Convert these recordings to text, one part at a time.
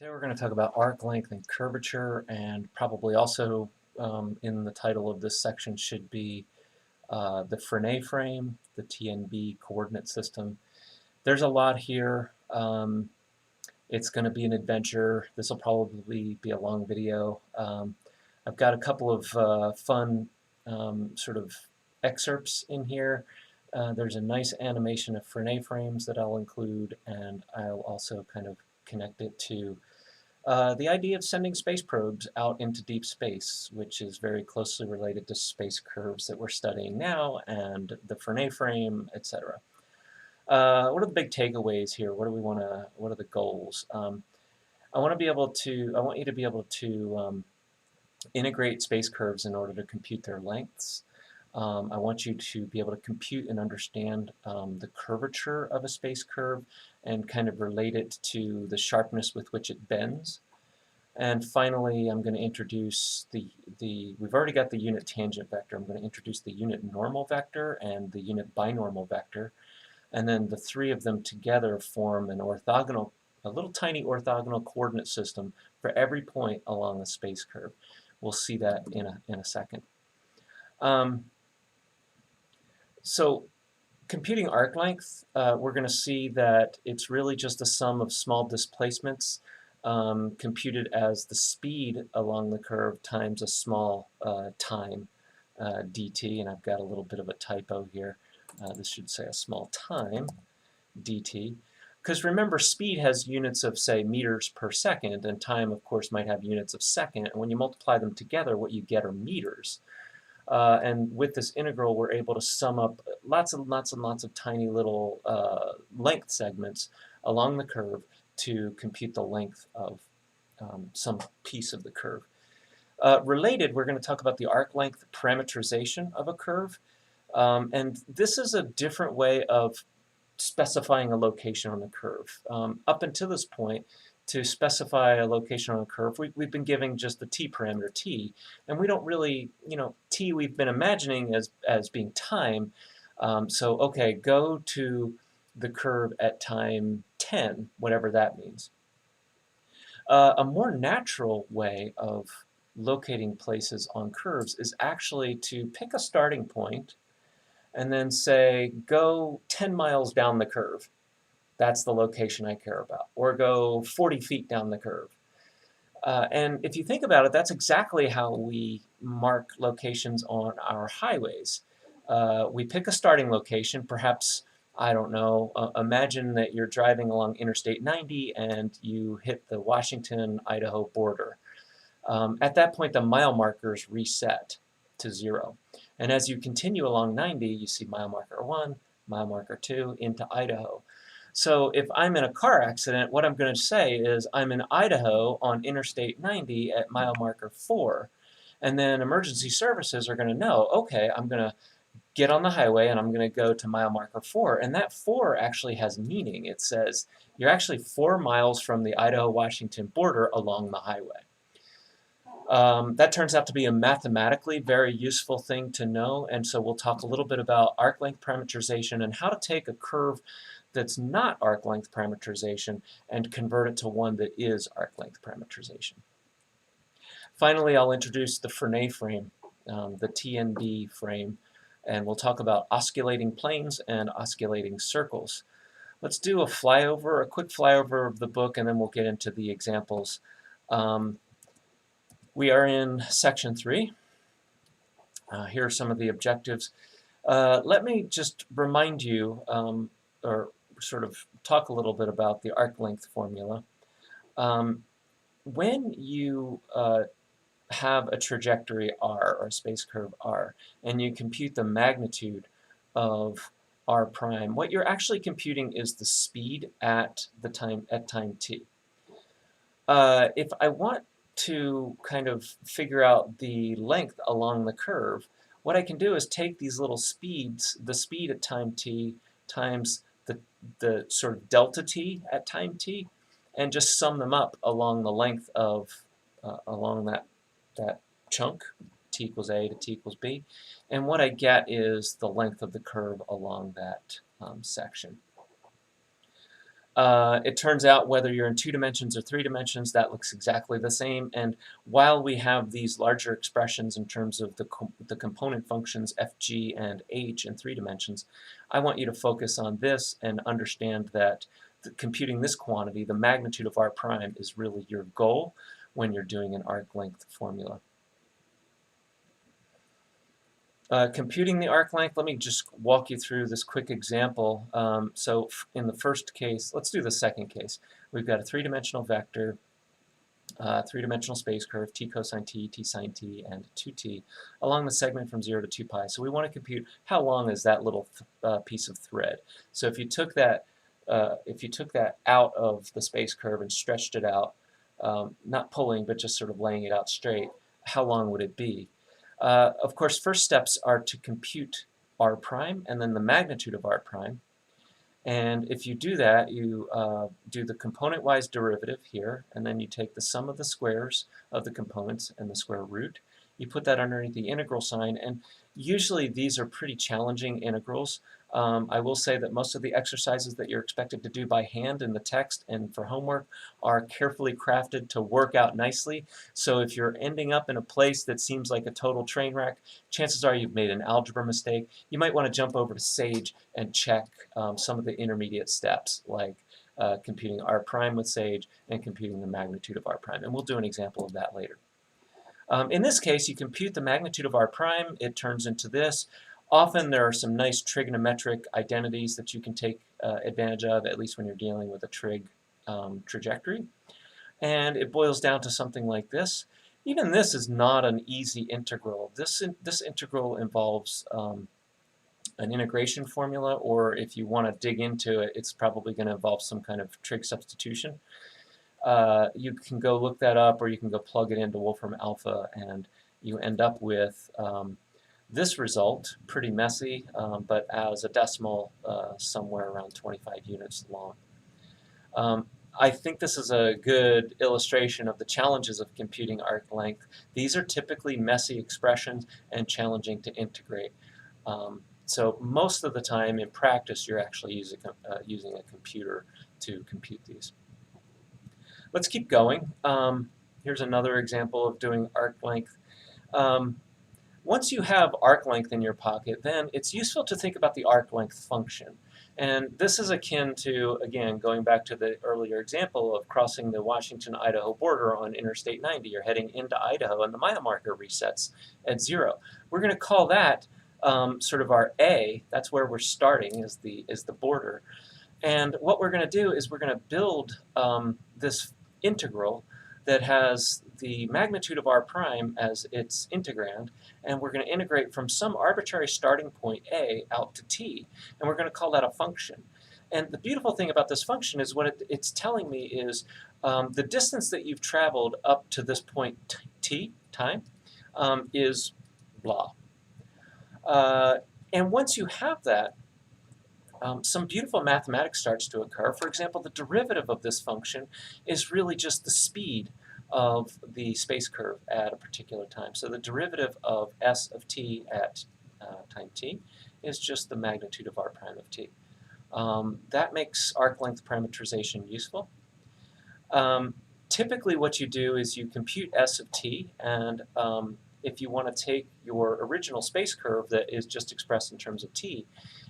Today we're going to talk about arc length and curvature, and probably also in the title of this section should be the Frenet frame, the TNB coordinate system. There's a lot here. It's going to be an adventure. This will probably be a long video. I've got a couple of fun sort of excerpts in here. There's a nice animation of Frenet frames that I'll include, and I'll also kind of connect it to the idea of sending space probes out into deep space, which is very closely related to space curves that we're studying now, and the Frenet frame, etc. What are the big takeaways here? What are the goals? I want you to be able to integrate space curves in order to compute their lengths. I want you to be able to compute and understand the curvature of a space curve and kind of relate it to the sharpness with which it bends. And finally, I'm going to introduce we've already got the unit tangent vector. I'm going to introduce the unit normal vector and the unit binormal vector. And then the three of them together form a little tiny orthogonal coordinate system for every point along the space curve. We'll see that in a second. So computing arc length, we're going to see that it's really just a sum of small displacements computed as the speed along the curve times a small time dt, and I've got a little bit of a typo here. This should say a small time dt, because remember, speed has units of, say, meters per second, and time, of course, might have units of second, and when you multiply them together, what you get are meters. And with this integral, we're able to sum up lots and lots of tiny little length segments along the curve to compute the length of some piece of the curve. Related, we're going to talk about the arc length parameterization of a curve. And this is a different way of specifying a location on the curve. Up until this point, to specify a location on a curve, we've been giving just the t parameter t, and we don't really, t we've been imagining as being time. So okay, go to the curve at time 10, whatever that means. A more natural way of locating places on curves is actually to pick a starting point and then say, go 10 miles down the curve. That's the location I care about. Or go 40 feet down the curve. And if you think about it, that's exactly how we mark locations on our highways. We pick a starting location, perhaps, I don't know, imagine that you're driving along Interstate 90 and you hit the Washington-Idaho border. At that point, the mile markers reset to 0. And as you continue along 90, you see mile marker 1, mile marker 2, into Idaho. So if I'm in a car accident, what I'm going to say is I'm in Idaho on Interstate 90 at mile marker 4. And then emergency services are going to know, okay, I'm going to get on the highway and I'm going to go to mile marker 4. And that 4 actually has meaning. It says you're actually 4 miles from the Idaho-Washington border along the highway. That turns out to be a mathematically very useful thing to know, and so we'll talk a little bit about arc length parameterization and how to take a curve that's not arc length parameterization and convert it to one that is arc length parameterization. Finally, I'll introduce the Frenet frame, the TNB frame, and we'll talk about osculating planes and osculating circles. Let's do a quick flyover of the book, and then we'll get into the examples. We are in section 3. Here are some of the objectives. Let me just remind you, or sort of talk a little bit about the arc length formula. When you have a trajectory r, or a space curve r, and you compute the magnitude of r prime, what you're actually computing is the speed at time t. If I want to kind of figure out the length along the curve, what I can do is take these little speeds, the speed at time t times the sort of delta t at time t, and just sum them up along the length of, along that chunk, t equals a to t equals b, and what I get is the length of the curve along that section. It turns out whether you're in 2 dimensions or 3 dimensions, that looks exactly the same. And while we have these larger expressions in terms of the component functions f, g, and h in 3 dimensions, I want you to focus on this and understand that computing this quantity, the magnitude of r prime, is really your goal when you're doing an arc length formula. Computing the arc length, let me just walk you through this quick example. So in the first case, let's do the second case. We've got a 3-dimensional vector, 3-dimensional space curve, t cosine t, t sine t, and 2t, along the segment from 0 to 2 pi. So we want to compute how long is that little piece of thread. So if you took that out of the space curve and stretched it out, not pulling, but just sort of laying it out straight, how long would it be? Of course, first steps are to compute r prime and then the magnitude of r prime. And if you do that, you do the component-wise derivative here, and then you take the sum of the squares of the components and the square root. You put that underneath the integral sign, and usually these are pretty challenging integrals. I will say that most of the exercises that you're expected to do by hand in the text and for homework are carefully crafted to work out nicely. So if you're ending up in a place that seems like a total train wreck, chances are you've made an algebra mistake. You might want to jump over to Sage and check some of the intermediate steps, like computing r prime with Sage and computing the magnitude of r prime. And we'll do an example of that later. In this case, you compute the magnitude of r prime. It turns into this. Often there are some nice trigonometric identities that you can take advantage of, at least when you're dealing with a trig trajectory. And it boils down to something like this. Even this is not an easy integral. This integral involves an integration formula, or if you want to dig into it, it's probably going to involve some kind of trig substitution. You can go look that up, or you can go plug it into Wolfram Alpha, and you end up with this result, pretty messy, but as a decimal somewhere around 25 units long. I think this is a good illustration of the challenges of computing arc length. These are typically messy expressions and challenging to integrate. So most of the time in practice, you're actually using a computer to compute these. Let's keep going. Here's another example of doing arc length. Once you have arc length in your pocket, then it's useful to think about the arc length function. And this is akin to, again, going back to the earlier example of crossing the Washington-Idaho border on Interstate 90. You're heading into Idaho, and the mile marker resets at 0. We're going to call that sort of our A. That's where we're starting, is the border. And what we're going to do is we're going to build this integral that has the magnitude of r prime as its integrand, and we're going to integrate from some arbitrary starting point A out to t, and we're going to call that a function. And the beautiful thing about this function is what it's telling me is the distance that you've traveled up to this point t, time, is blah. And once you have that, some beautiful mathematics starts to occur. For example, the derivative of this function is really just the speed of the space curve at a particular time. So the derivative of s of t at time t is just the magnitude of r prime of t. That makes arc length parameterization useful. Typically what you do is you compute s of t, and if you want to take your original space curve that is just expressed in terms of t,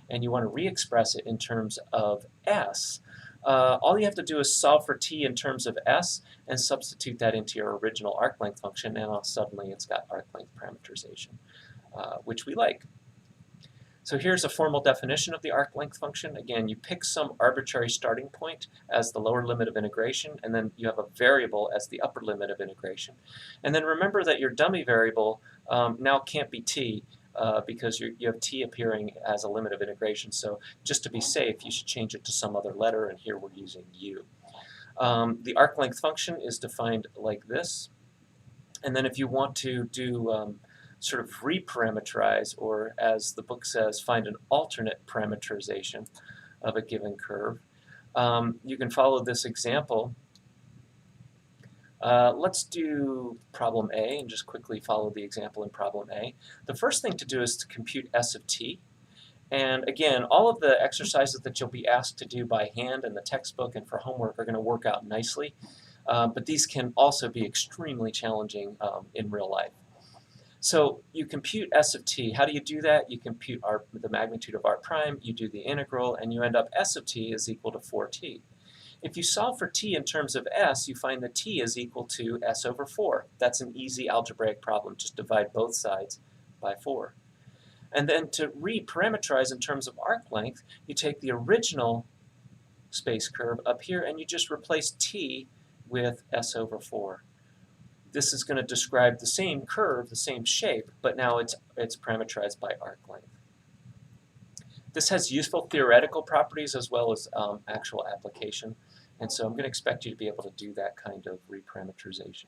and you want to re-express it in terms of s, all you have to do is solve for t in terms of s and substitute that into your original arc length function, and suddenly it's got arc length parameterization, which we like. So here's a formal definition of the arc length function. Again, you pick some arbitrary starting point as the lower limit of integration, and then you have a variable as the upper limit of integration. And then remember that your dummy variable now can't be t, because you have t appearing as a limit of integration. So just to be safe, you should change it to some other letter, and here we're using u. The arc length function is defined like this. And then if you want to do sort of reparameterize, or as the book says, find an alternate parameterization of a given curve, you can follow this example. Let's do problem A and just quickly follow the example in problem A. The first thing to do is to compute s of t. And again, all of the exercises that you'll be asked to do by hand in the textbook and for homework are going to work out nicely, but these can also be extremely challenging in real life. So you compute S of t. How do you do that? You compute the magnitude of r prime, you do the integral, and you end up S of t is equal to 4t. If you solve for t in terms of s, you find that t is equal to s over 4. That's an easy algebraic problem. Just divide both sides by 4. And then to reparameterize in terms of arc length, you take the original space curve up here and you just replace t with s over 4. This is going to describe the same curve, the same shape, but now it's parameterized by arc length. This has useful theoretical properties as well as actual application, and so I'm going to expect you to be able to do that kind of reparameterization.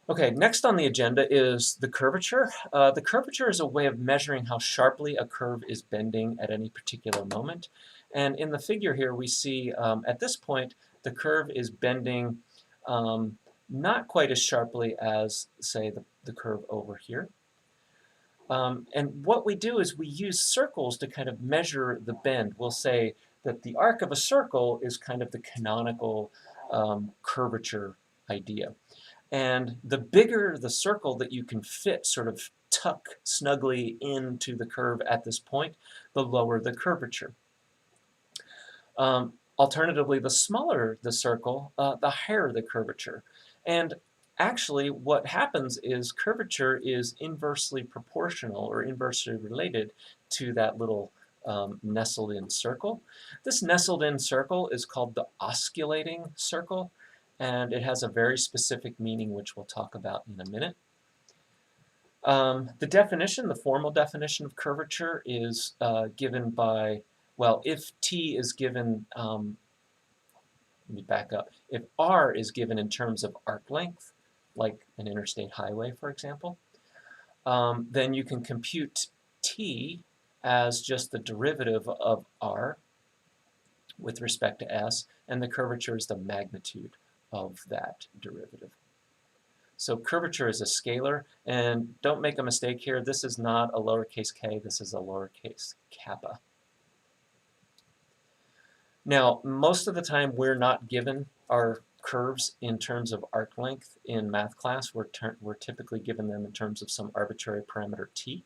Okay, next on the agenda is the curvature. The curvature is a way of measuring how sharply a curve is bending at any particular moment. And in the figure here, we see at this point, the curve is bending not quite as sharply as, say, the curve over here. And what we do is we use circles to kind of measure the bend. We'll say that the arc of a circle is kind of the canonical curvature idea. And the bigger the circle that you can fit, sort of tuck snugly into the curve at this point, the lower the curvature. Alternatively, the smaller the circle, the higher the curvature. And actually, what happens is curvature is inversely proportional or inversely related to that little nestled-in circle. This nestled-in circle is called the osculating circle, and it has a very specific meaning, which we'll talk about in a minute. The definition, the formal definition of curvature is given by, well, if t is given, let me back up, if r is given in terms of arc length, like an interstate highway, for example, then you can compute t as just the derivative of r with respect to s, and the curvature is the magnitude of that derivative. So curvature is a scalar, and don't make a mistake here, this is not a lowercase k, this is a lowercase kappa. Now, most of the time we're not given our curves in terms of arc length in math class. We're typically given them in terms of some arbitrary parameter t.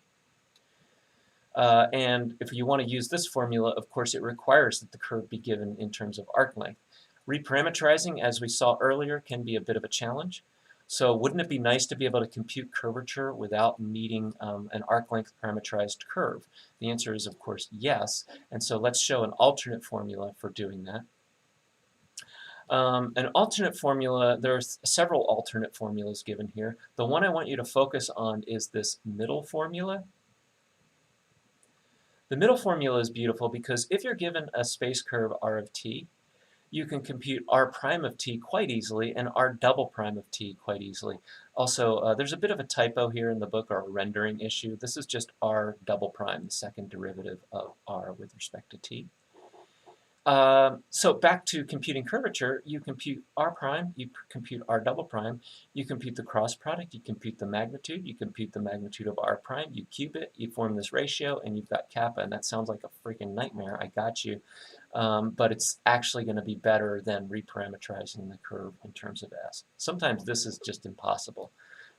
And if you want to use this formula, of course, it requires that the curve be given in terms of arc length. Reparameterizing, as we saw earlier, can be a bit of a challenge. So wouldn't it be nice to be able to compute curvature without needing an arc length parameterized curve? The answer is, of course, yes. And so let's show an alternate formula for doing that. An alternate formula, there are several alternate formulas given here. The one I want you to focus on is this middle formula. The middle formula is beautiful because if you're given a space curve r of t, you can compute r prime of t quite easily and r double prime of t quite easily. Also, there's a bit of a typo here in the book, or a rendering issue. This is just r double prime, the second derivative of r with respect to t. So back to computing curvature, you compute r prime, you compute r double prime, you compute the cross product, you compute the magnitude of r prime, you cube it, you form this ratio, and you've got kappa, and that sounds like a freaking nightmare, I got you. But it's actually going to be better than reparameterizing the curve in terms of s. Sometimes this is just impossible,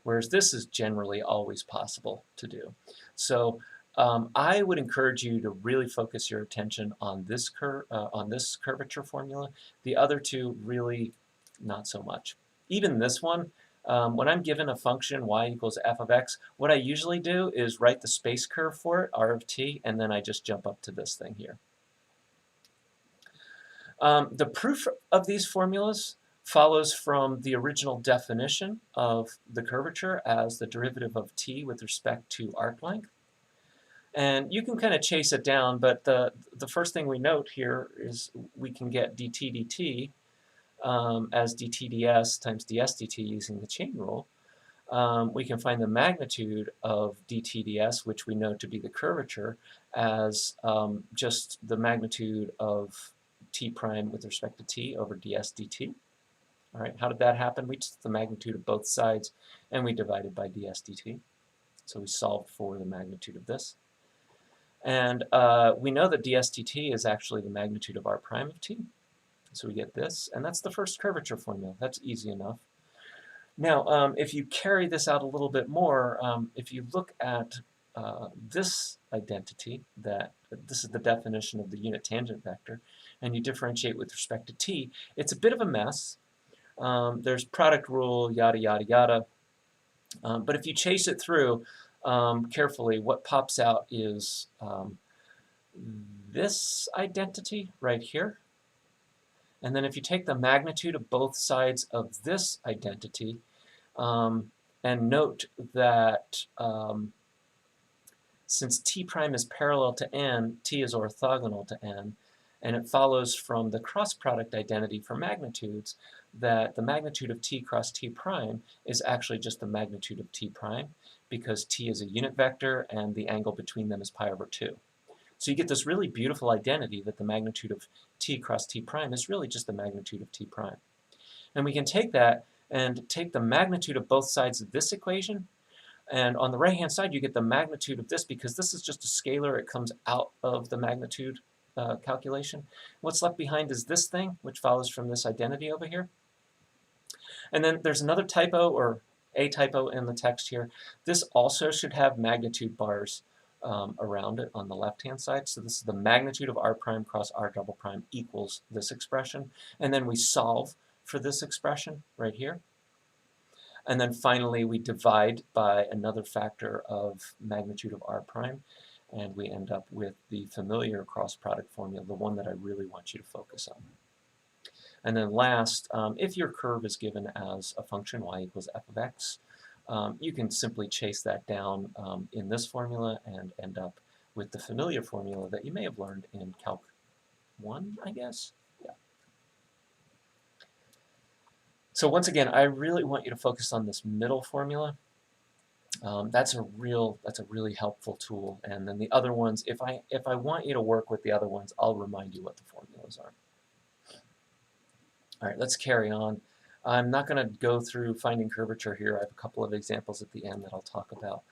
whereas this is generally always possible to do. So I would encourage you to really focus your attention on this curvature formula. The other two, really not so much. Even this one, when I'm given a function y equals f of x, what I usually do is write the space curve for it, r of t, and then I just jump up to this thing here. The proof of these formulas follows from the original definition of the curvature as the derivative of t with respect to arc length. And you can kind of chase it down, but the first thing we note here is we can get dt dt as dt ds times ds dt using the chain rule. We can find the magnitude of dt ds, which we know to be the curvature, as just the magnitude of t prime with respect to t over ds dt. All right, how did that happen? We took the magnitude of both sides and we divided by ds dt. So we solved for the magnitude of this. And we know that dSdt is actually the magnitude of r prime of t. So we get this, and that's the first curvature formula. That's easy enough. Now, if you carry this out a little bit more, if you look at this identity, that this is the definition of the unit tangent vector, and you differentiate with respect to t, it's a bit of a mess. There's product rule, yada, yada, yada. But if you chase it through carefully, what pops out is this identity right here. And then if you take the magnitude of both sides of this identity, and note that since t prime is parallel to n, t is orthogonal to n, and it follows from the cross product identity for magnitudes that the magnitude of t cross t prime is actually just the magnitude of t prime, because t is a unit vector and the angle between them is pi over 2. So you get this really beautiful identity that the magnitude of t cross t prime is really just the magnitude of t prime. And we can take that and take the magnitude of both sides of this equation, and on the right-hand side you get the magnitude of this, because this is just a scalar. It comes out of the magnitude calculation. What's left behind is this thing, which follows from this identity over here. And then there's another typo, or a typo in the text here. This also should have magnitude bars around it on the left-hand side. So this is the magnitude of r prime cross r double prime equals this expression. And then we solve for this expression right here. And then finally we divide by another factor of magnitude of r prime, and we end up with the familiar cross product formula, the one that I really want you to focus on. And then last, if your curve is given as a function y equals f of x, you can simply chase that down in this formula and end up with the familiar formula that you may have learned in Calc 1, I guess. Yeah. So once again, I really want you to focus on this middle formula. That's a really helpful tool. And then the other ones, if I want you to work with the other ones, I'll remind you what the formulas are. All right, let's carry on. I'm not going to go through finding curvature here. I have a couple of examples at the end that I'll talk about.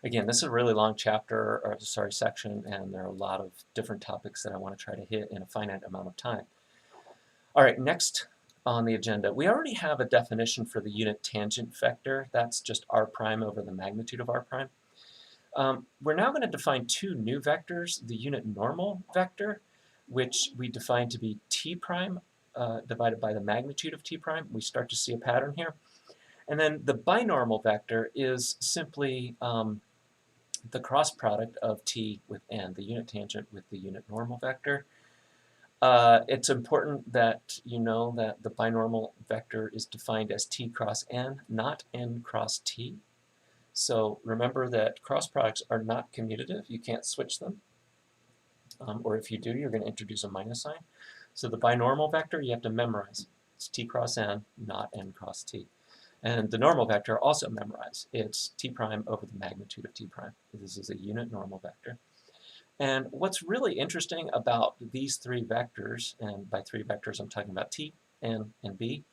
Again, this is a really long chapter, or sorry, section, and there are a lot of different topics that I want to try to hit in a finite amount of time. All right, next on the agenda, we already have a definition for the unit tangent vector. That's just r prime over the magnitude of r prime. We're now going to define two new vectors, the unit normal vector, which we define to be t prime divided by the magnitude of t prime. We start to see a pattern here. And then the binormal vector is simply the cross product of t with n, the unit tangent with the unit normal vector. It's important that you know that the binormal vector is defined as t cross n, not n cross t. So remember that cross products are not commutative. You can't switch them. Or if you do, you're going to introduce a minus sign. So the binormal vector you have to memorize. It's t cross n, not n cross t. And the normal vector also memorize. It's t prime over the magnitude of t prime. This is a unit normal vector. And what's really interesting about these three vectors, and by three vectors I'm talking about t, n, and b,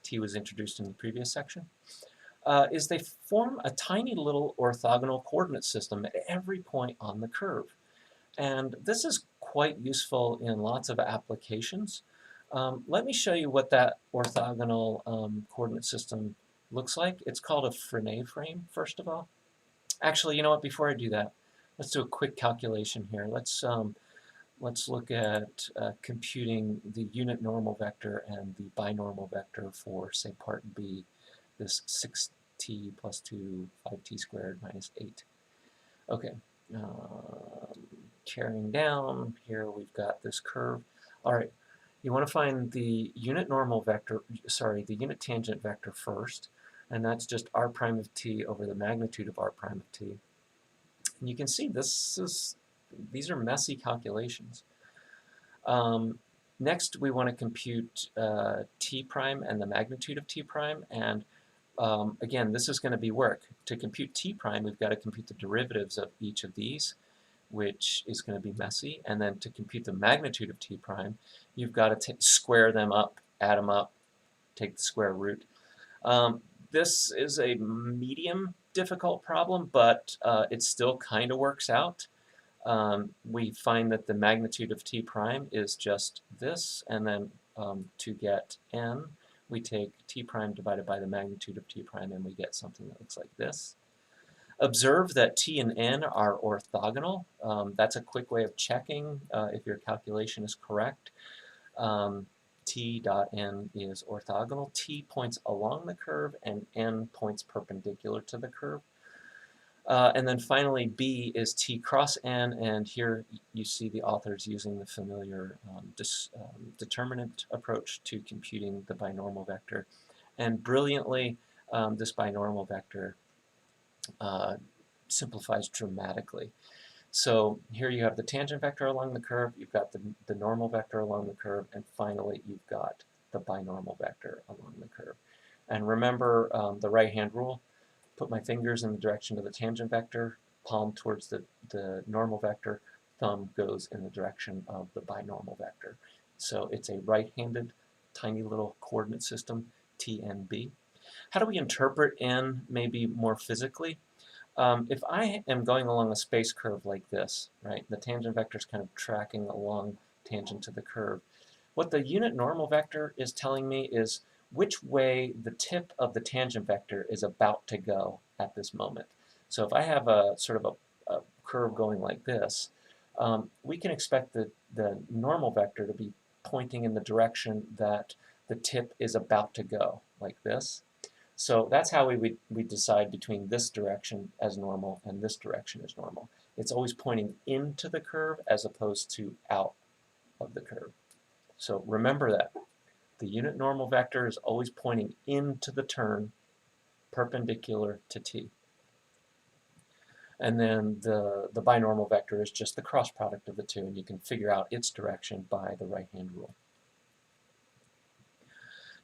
t was introduced in the previous section, is they form a tiny little orthogonal coordinate system at every point on the curve. And this is quite useful in lots of applications. Let me show you what that orthogonal coordinate system looks like. It's called a Frenet frame, first of all. Actually, you know what, before I do that, let's do a quick calculation here. Let's look at computing the unit normal vector and the binormal vector for, say, part B, this 6t plus 2, 5t squared minus 8. Okay, carrying down, here we've got this curve. All right, you want to find the unit normal vector, sorry, the unit tangent vector first, and that's just r prime of t over the magnitude of r prime of t. And you can see these are messy calculations. Next, we want to compute t prime and the magnitude of t prime, and again, this is going to be work. To compute t prime, we've got to compute the derivatives of each of these, which is going to be messy. And then to compute the magnitude of t prime, you've got to square them up, add them up, take the square root. This is a medium difficult problem, but it still kind of works out. We find that the magnitude of t prime is just this, and then to get n, we take t prime divided by the magnitude of t prime, and we get something that looks like this. Observe that t and n are orthogonal. That's a quick way of checking if your calculation is correct. T dot n is orthogonal. T points along the curve, and n points perpendicular to the curve. And then finally, B is T cross N, and here you see the authors using the familiar determinant approach to computing the binormal vector. And brilliantly, this binormal vector simplifies dramatically. So here you have the tangent vector along the curve, you've got the normal vector along the curve, and finally you've got the binormal vector along the curve. And remember the right-hand rule. Put my fingers in the direction of the tangent vector, palm towards the normal vector, thumb goes in the direction of the binormal vector. So it's a right-handed, tiny little coordinate system, T and B. How do we interpret n maybe more physically? If I am going along a space curve like this, right, the tangent vector is kind of tracking along tangent to the curve. What the unit normal vector is telling me is which way the tip of the tangent vector is about to go at this moment. So if I have a sort of a curve going like this, we can expect the normal vector to be pointing in the direction that the tip is about to go, like this. So that's how we decide between this direction as normal and this direction as normal. It's always pointing into the curve as opposed to out of the curve. So remember that. The unit normal vector is always pointing into the turn perpendicular to t. And then the binormal vector is just the cross product of the two, and you can figure out its direction by the right-hand rule.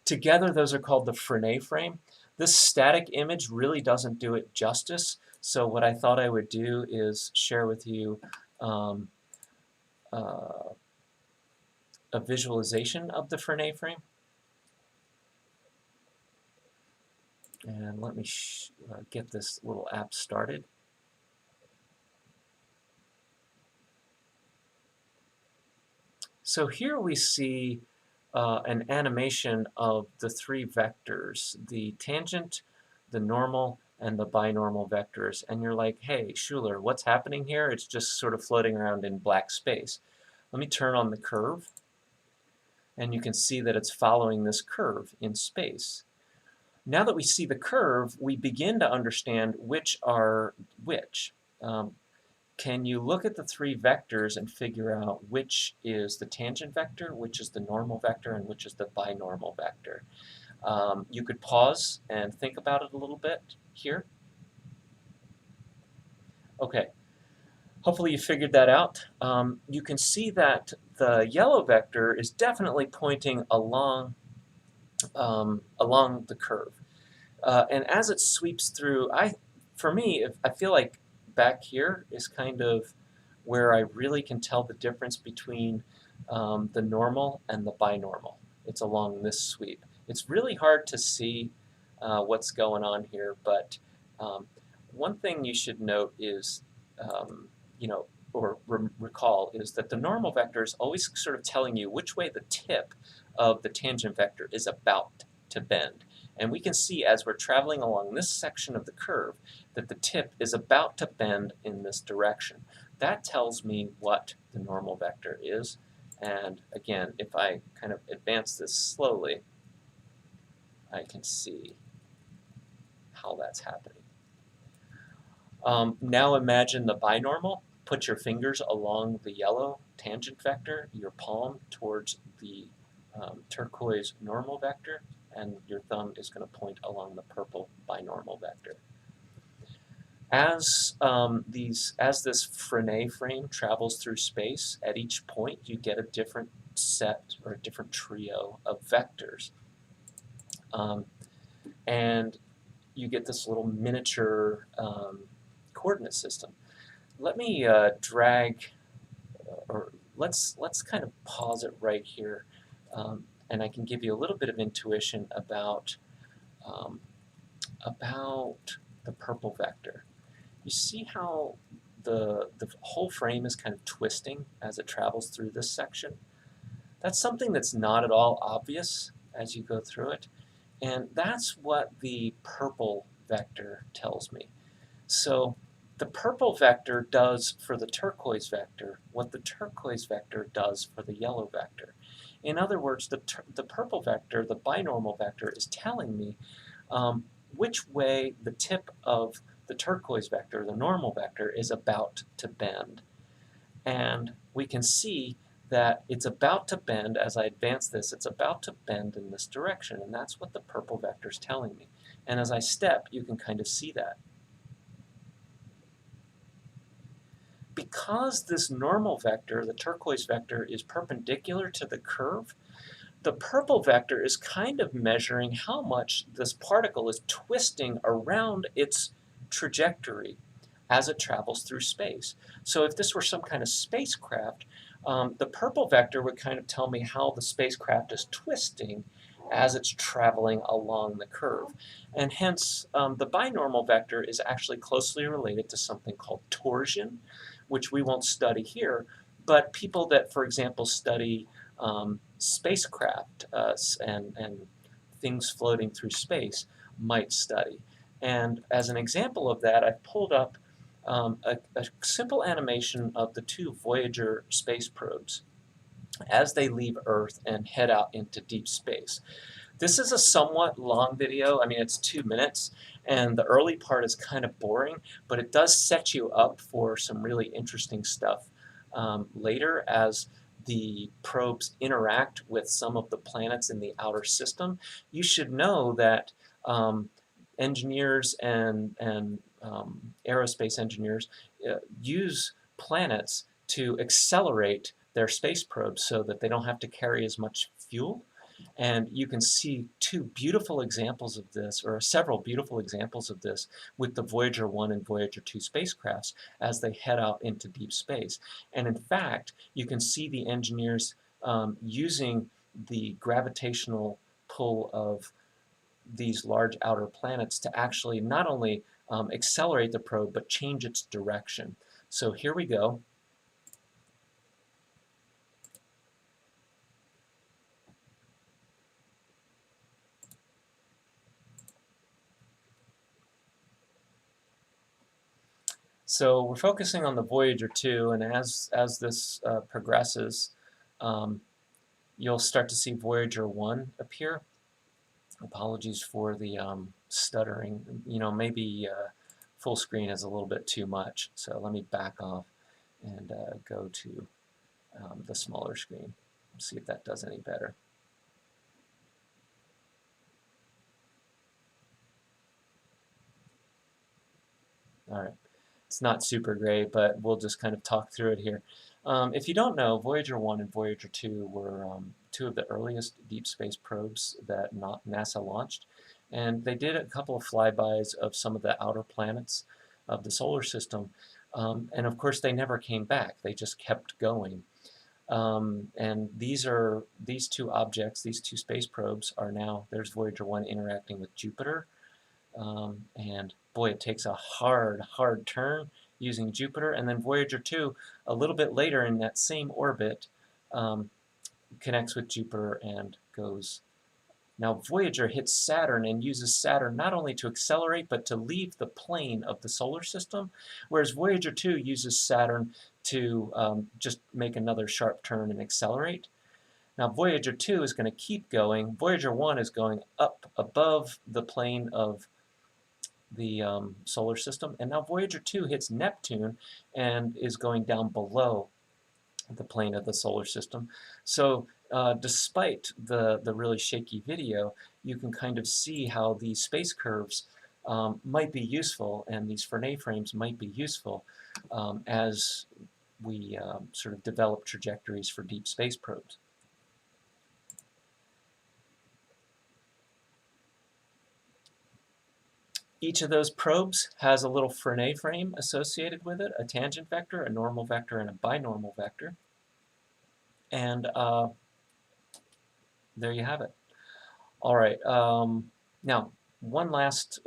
Together, those are called the Frenet frame. This static image really doesn't do it justice, so what I thought I would do is share with you a visualization of the Frenet frame. And let me get this little app started. So here we see an animation of the three vectors, the tangent, the normal, and the binormal vectors. And you're like, hey, Schuler, what's happening here? It's just sort of floating around in black space. Let me turn on the curve, and you can see that it's following this curve in space. Now that we see the curve, we begin to understand which are which. Can you look at the three vectors and figure out which is the tangent vector, which is the normal vector, and which is the binormal vector? You could pause and think about it a little bit here. Okay, hopefully you figured that out. You can see that the yellow vector is definitely pointing along the curve. And as it sweeps through, for me, I feel like back here is kind of where I really can tell the difference between the normal and the binormal. It's along this sweep. It's really hard to see what's going on here, but one thing you should note is, recall, is that the normal vector is always sort of telling you which way the tip of the tangent vector is about to bend. And we can see as we're traveling along this section of the curve that the tip is about to bend in this direction. That tells me what the normal vector is. And again, if I kind of advance this slowly, I can see how that's happening. Now imagine the binormal. Put your fingers along the yellow tangent vector, your palm towards the turquoise normal vector, and your thumb is going to point along the purple binormal vector. As this Frenet frame travels through space, at each point you get a different set or a different trio of vectors. And you get this little miniature coordinate system. Let me let's kind of pause it right here, and I can give you a little bit of intuition about about the purple vector. You see how the whole frame is kind of twisting as it travels through this section? That's something that's not at all obvious as you go through it, and that's what the purple vector tells me. So the purple vector does for the turquoise vector what the turquoise vector does for the yellow vector. In other words, the purple vector, the binormal vector, is telling me which way the tip of the turquoise vector, the normal vector, is about to bend. And we can see that it's about to bend, as I advance this, it's about to bend in this direction, and that's what the purple vector is telling me. And as I step, you can kind of see that. Because this normal vector, the turquoise vector, is perpendicular to the curve, the purple vector is kind of measuring how much this particle is twisting around its trajectory as it travels through space. So if this were some kind of spacecraft, the purple vector would kind of tell me how the spacecraft is twisting as it's traveling along the curve. And hence, the binormal vector is actually closely related to something called torsion, which we won't study here, but people that, for example, study spacecraft and things floating through space might study. And as an example of that, I've pulled up a simple animation of the two Voyager space probes as they leave Earth and head out into deep space. This is a somewhat long video. I mean, it's 2 minutes, and the early part is kind of boring, but it does set you up for some really interesting stuff later as the probes interact with some of the planets in the outer system. You should know that engineers and aerospace engineers use planets to accelerate their space probes so that they don't have to carry as much fuel. And you can see two beautiful examples of this, or several beautiful examples of this, with the Voyager 1 and Voyager 2 spacecrafts as they head out into deep space. And in fact, you can see the engineers using the gravitational pull of these large outer planets to actually not only accelerate the probe, but change its direction. So here we go. So we're focusing on the Voyager 2, and as this progresses, you'll start to see Voyager 1 appear. Apologies for the stuttering. You know, maybe full screen is a little bit too much, so let me back off and go to the smaller screen. See if that does any better. All right. It's not super great, but we'll just kind of talk through it here. If you don't know, Voyager 1 and Voyager 2 were two of the earliest deep space probes that NASA launched. And they did a couple of flybys of some of the outer planets of the solar system. And of course, they never came back. They just kept going. And these two objects, these two space probes, are now, there's Voyager 1 interacting with Jupiter. And boy, it takes a hard turn using Jupiter. And then Voyager 2, a little bit later in that same orbit, connects with Jupiter and goes. Now Voyager hits Saturn and uses Saturn not only to accelerate, but to leave the plane of the solar system, whereas Voyager 2 uses Saturn to just make another sharp turn and accelerate. Now Voyager 2 is going to keep going. Voyager 1 is going up above the plane of the solar system, and now Voyager 2 hits Neptune and is going down below the plane of the solar system. So despite the really shaky video, you can kind of see how these space curves might be useful, and these Frenet frames might be useful as we sort of develop trajectories for deep space probes. Each of those probes has a little Frenet frame associated with it, a tangent vector, a normal vector, and a binormal vector. And there you have it. All right, now One last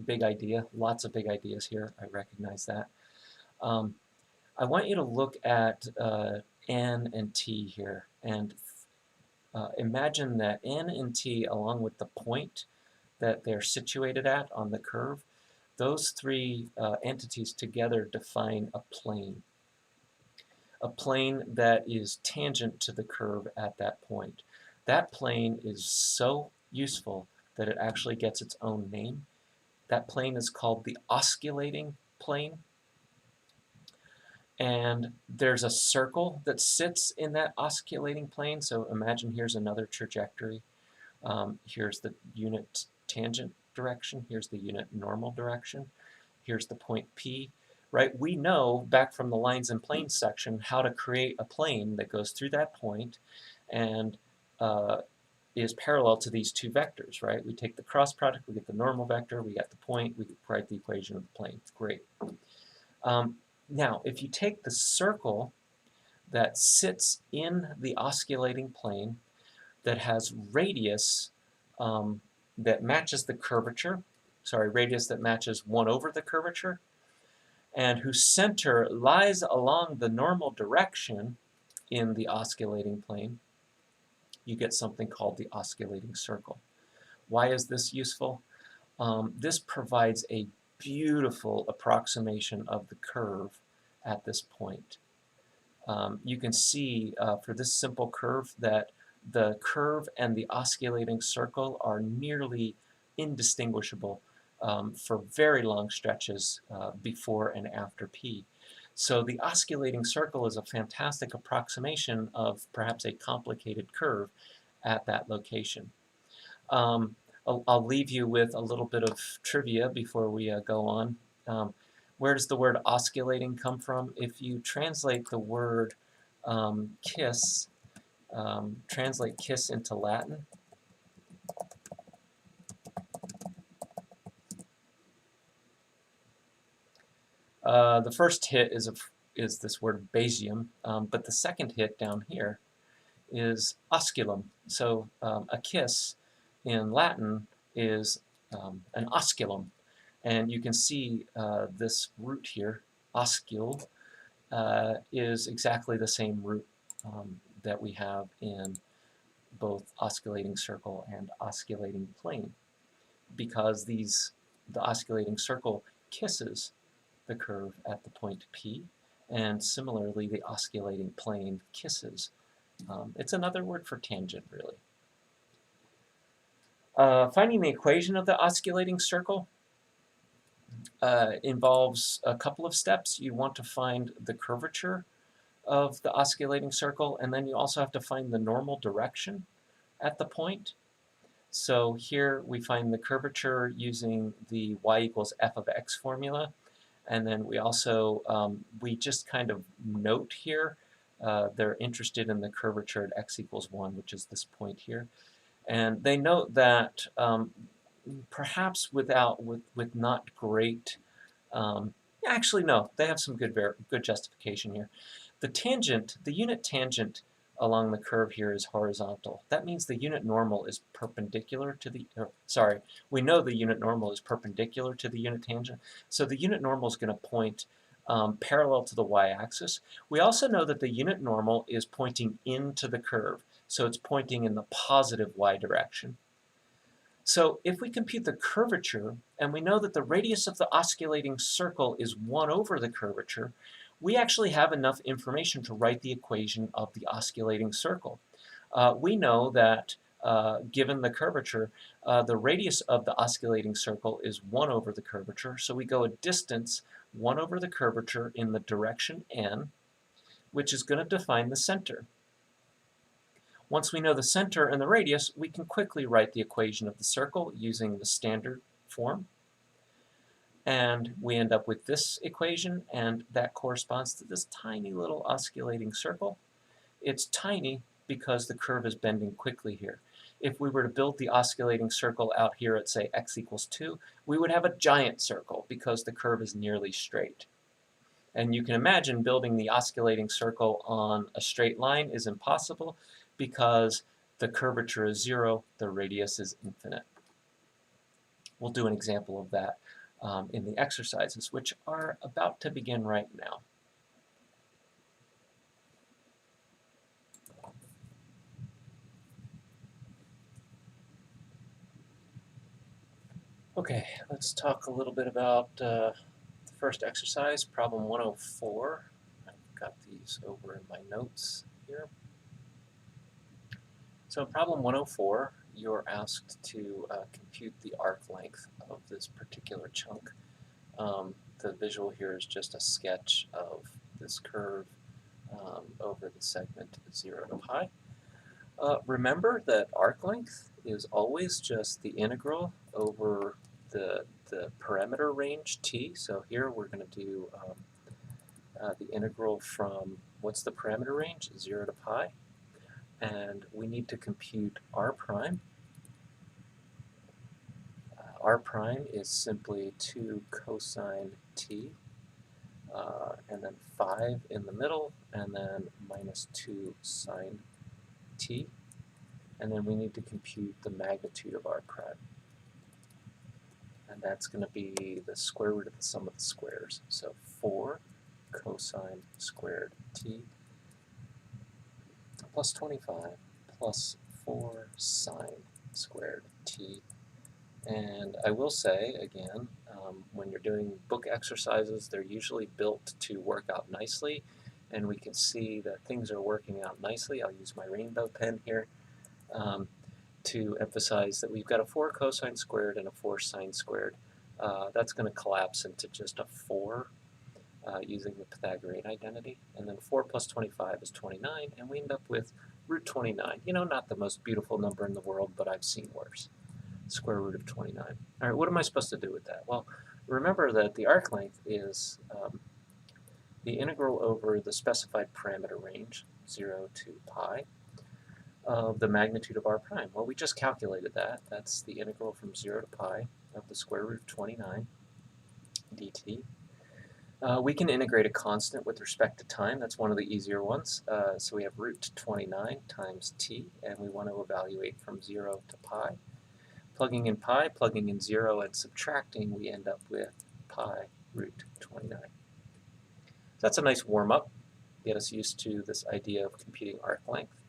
big idea, lots of big ideas here, I recognize that. I want you to look at N and T here, and imagine that N and T, along with the point that they're situated at on the curve, those three entities together define a plane that is tangent to the curve at that point. That plane is so useful that it actually gets its own name. That plane is called the osculating plane. And there's a circle that sits in that osculating plane. So imagine here's another trajectory. Here's the unit tangent direction. Here's the unit normal direction. Here's the point P. Right? We know back from the lines and planes section how to create a plane that goes through that point and is parallel to these two vectors, right? We take the cross product, we get the normal vector, we get the point, we write the equation of the plane. It's great. Now, if you take the circle that sits in the osculating plane that has radius that matches the curvature, radius that matches 1 over the curvature, and whose center lies along the normal direction in the osculating plane, you get something called the osculating circle. Why is this useful? This provides a beautiful approximation of the curve at this point. You can see for this simple curve that the curve and the osculating circle are nearly indistinguishable for very long stretches before and after P. So the osculating circle is a fantastic approximation of perhaps a complicated curve at that location. I'll leave you with a little bit of trivia before we go on. Where does the word osculating come from? If you translate the word kiss, translate kiss into Latin, the first hit is this word basium, but the second hit down here is osculum. So a kiss in Latin is an osculum. And you can see this root here, oscule, is exactly the same root that we have in both osculating circle and osculating plane, because the osculating circle kisses the curve at the point P, and similarly the osculating plane kisses. It's another word for tangent, really. Finding the equation of the osculating circle involves a couple of steps. You want to find the curvature of the osculating circle, and then you also have to find the normal direction at the point. So here we find the curvature using the y equals f of x formula, and then we also, we just kind of note here, they're interested in the curvature at x equals 1, which is this point here. And they note that perhaps with not great, actually no, they have some good justification here. The tangent, the unit tangent along the curve here is horizontal. That means the unit normal is perpendicular to the, we know the unit normal is perpendicular to the unit tangent, so the unit normal is going to point parallel to the y-axis. We also know that the unit normal is pointing into the curve, so it's pointing in the positive y direction. So if we compute the curvature, and we know that the radius of the osculating circle is 1 over the curvature, we actually have enough information to write the equation of the osculating circle. We know that given the curvature, the radius of the osculating circle is 1 over the curvature, so we go a distance 1 over the curvature in the direction n, which is going to define the center. Once we know the center and the radius, we can quickly write the equation of the circle using the standard form. And we end up with this equation, and that corresponds to this tiny little osculating circle. It's tiny because the curve is bending quickly here. If we were to build the osculating circle out here at, say, x equals 2, we would have a giant circle because the curve is nearly straight. And you can imagine building the osculating circle on a straight line is impossible because the curvature is 0, the radius is infinite. we'll do an example of that in the exercises, which are about to begin right now. Okay, let's talk a little bit about the first exercise, problem 104. I've got these over in my notes here. So in problem 104, you're asked to compute the arc length of this particular chunk. The visual here is just a sketch of this curve over the segment 0 to pi. Remember that arc length is always just the integral over the parameter range t. So here we're going to do the integral from, what's the parameter range? 0 to pi. And we need to compute r prime. R prime is simply 2 cosine t, and then 5 in the middle, and then minus 2 sine t. And then we need to compute the magnitude of r prime. And that's going to be the square root of the sum of the squares. So 4 cosine squared t plus 25 plus 4 sine squared t. And I will say, again, when you're doing book exercises, they're usually built to work out nicely, and we can see that things are working out nicely. I'll use my rainbow pen here to emphasize that we've got a 4 cosine squared and a 4 sine squared. That's going to collapse into just a 4 using the Pythagorean identity. And then 4 plus 25 is 29, and we end up with root 29. You know, not the most beautiful number in the world, but I've seen worse. Square root of 29. All right, what am I supposed to do with that? Well, remember that the arc length is the integral over the specified parameter range, 0 to pi, of the magnitude of r prime. Well, we just calculated that. That's the integral from 0 to pi of the square root of 29 dt. We can integrate a constant with respect to time. That's one of the easier ones. So we have root 29 times t, and we want to evaluate from 0 to pi. Plugging in pi, plugging in 0, and subtracting, we end up with pi root 29. So that's a nice warm-up, get us used to this idea of computing arc length.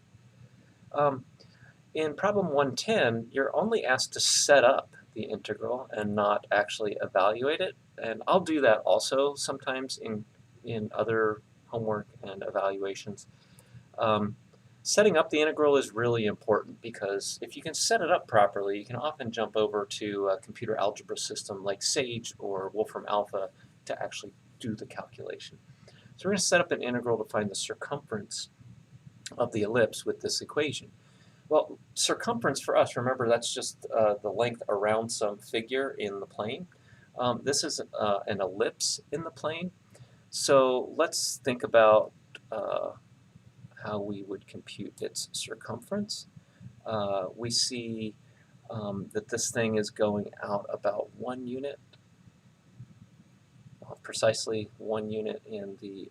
In problem 110, you're only asked to set up the integral and not actually evaluate it. And I'll do that also sometimes in other homework and evaluations. Setting up the integral is really important because if you can set it up properly, you can often jump over to a computer algebra system like Sage or Wolfram Alpha to actually do the calculation. So we're going to set up an integral to find the circumference of the ellipse with this equation. Well, circumference for us, remember, that's just the length around some figure in the plane. This is an ellipse in the plane. So let's think about how we would compute its circumference. We see that this thing is going out about 1 unit, precisely 1 unit in the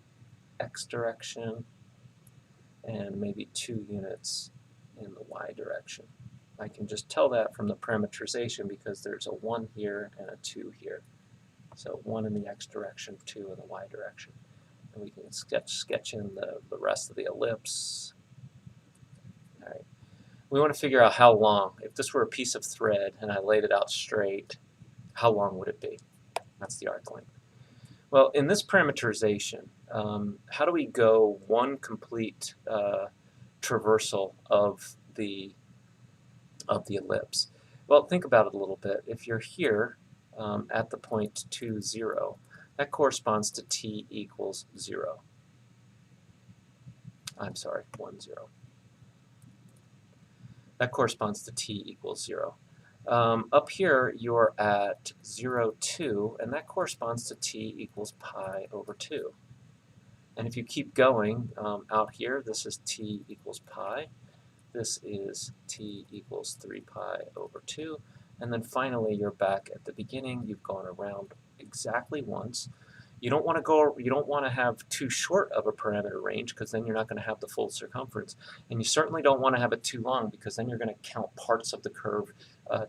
x direction, and maybe 2 units in the y direction. I can just tell that from the parameterization because there's a 1 here and a 2 here. So 1 in the x direction, 2 in the y direction. And we can sketch in the rest of the ellipse. All right. We want to figure out how long. If this were a piece of thread and I laid it out straight, how long would it be? That's the arc length. Well, in this parameterization, how do we go one complete traversal of the ellipse? Well, think about it a little bit. If you're here at the point 2, 0, that corresponds to t equals 0. I'm sorry, 1, 0. That corresponds to t equals 0. Up here, you're at 0, 2, and that corresponds to t equals pi over 2. And if you keep going out here, this is t equals pi. This is t equals 3 pi over 2. And then finally, you're back at the beginning. You've gone around exactly once. You don't want to have too short of a parameter range, because then you're not going to have the full circumference. And you certainly don't want to have it too long, because then you're going to count parts of the curve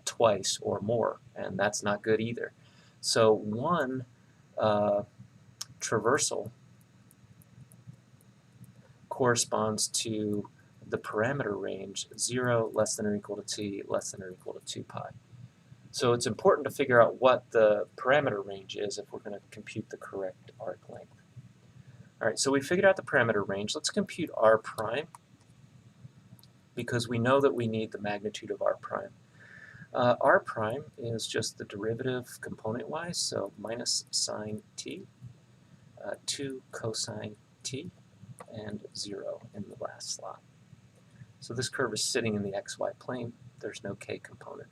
twice or more, and that's not good either. So one traversal corresponds to the parameter range 0 less than or equal to t less than or equal to 2 pi. So it's important to figure out what the parameter range is if we're going to compute the correct arc length. All right, so we figured out the parameter range. Let's compute r prime, because we know that we need the magnitude of r prime. R prime is just the derivative component-wise, so minus sine t, 2 cosine t, and 0 in the last slot. So this curve is sitting in the xy plane. There's no k component.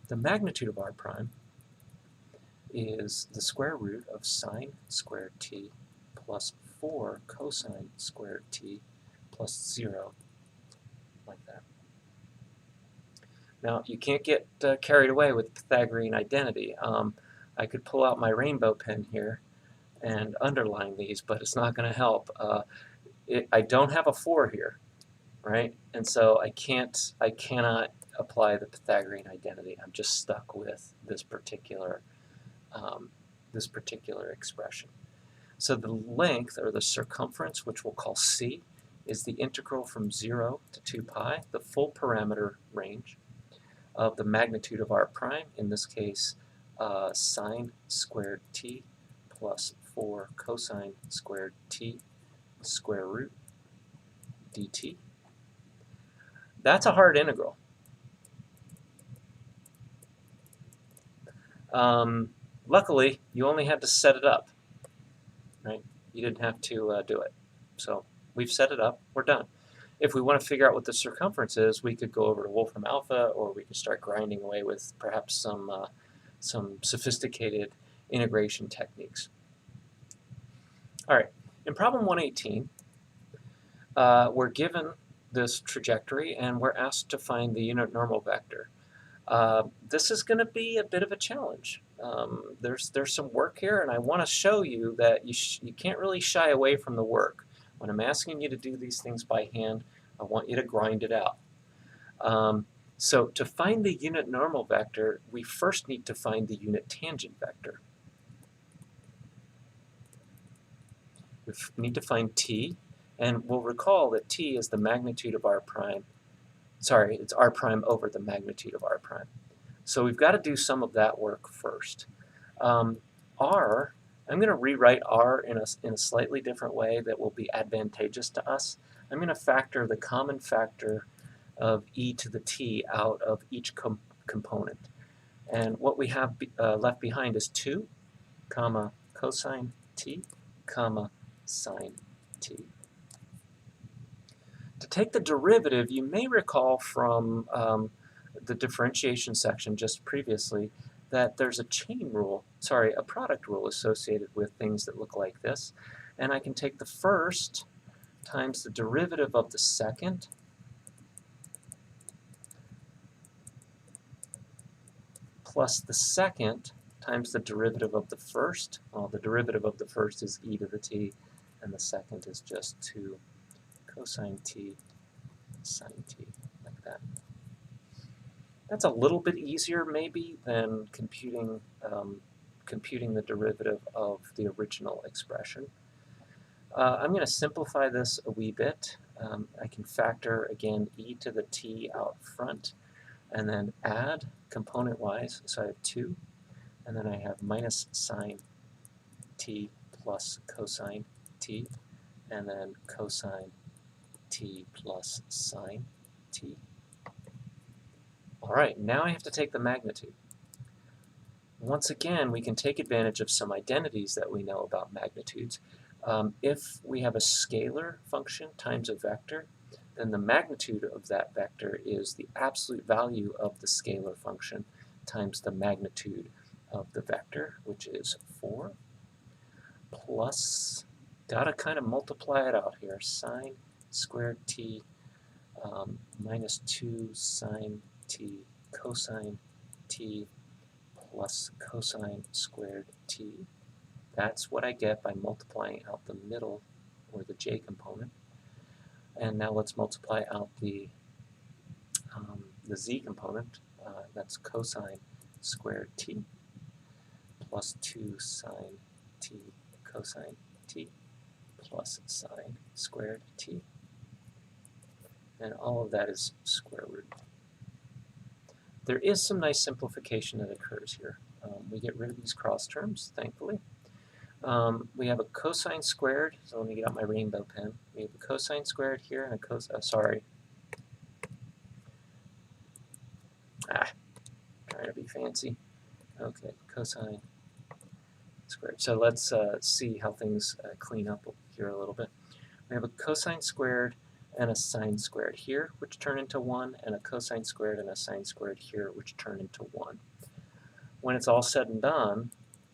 The magnitude of r prime is the square root of sine squared t plus 4 cosine squared t plus 0, like that. Now, you can't get carried away with Pythagorean identity. I could pull out my rainbow pen here and underline these, but it's not going to help. I don't have a 4 here, right? And so I cannot apply the Pythagorean identity. I'm just stuck with this particular expression. So the length, or the circumference, which we'll call c, is the integral from 0 to 2 pi, the full parameter range of the magnitude of r prime, in this case sine squared t plus 4 cosine squared t square root dt. That's a hard integral. Luckily, you only had to set it up, right? You didn't have to do it. So we've set it up, we're done. If we want to figure out what the circumference is, we could go over to Wolfram Alpha, or we could start grinding away with perhaps some sophisticated integration techniques. All right, in problem 118, we're given this trajectory, and we're asked to find the unit normal vector. This is going to be a bit of a challenge. There's some work here, and I want to show you that you can't really shy away from the work. When I'm asking you to do these things by hand, I want you to grind it out. So to find the unit normal vector, we first need to find the unit tangent vector. We need to find t, and we'll recall that t is the magnitude of r prime. Sorry, it's r prime over the magnitude of r prime. So we've got to do some of that work first. R, I'm going to rewrite r in a slightly different way that will be advantageous to us. I'm going to factor the common factor of e to the t out of each component. And what we have left behind is 2, comma, cosine t, comma, sine t. To take the derivative, you may recall from the differentiation section just previously that there's a chain rule, sorry, a product rule associated with things that look like this. And I can take the first times the derivative of the second plus the second times the derivative of the first. Well, the derivative of the first is e to the t, and the second is just 2 cosine t sine t, like that. That's a little bit easier maybe than computing the derivative of the original expression. I'm going to simplify this a wee bit. I can factor, again, e to the t out front, and then add component-wise. So I have 2, and then I have minus sine t plus cosine t, and then cosine t plus sine t. All right, now I have to take the magnitude. Once again, we can take advantage of some identities that we know about magnitudes. If we have a scalar function times a vector, then the magnitude of that vector is the absolute value of the scalar function times the magnitude of the vector, which is 4, plus, gotta kind of multiply it out here, sine squared t minus 2 sine t cosine t plus cosine squared t. That's what I get by multiplying out the middle, or the j component. And now let's multiply out the z component. That's cosine squared t plus 2 sine t cosine t plus sine squared t. And all of that is square root. There is some nice simplification that occurs here. We get rid of these cross terms, thankfully. We have a cosine squared, so let me get out my rainbow pen. We have a cosine squared here and a cosine, trying to be fancy. Okay, cosine squared. So let's see how things clean up here a little bit. We have a cosine squared and a sine squared here, which turn into 1, and a cosine squared and a sine squared here, which turn into 1. When it's all said and done,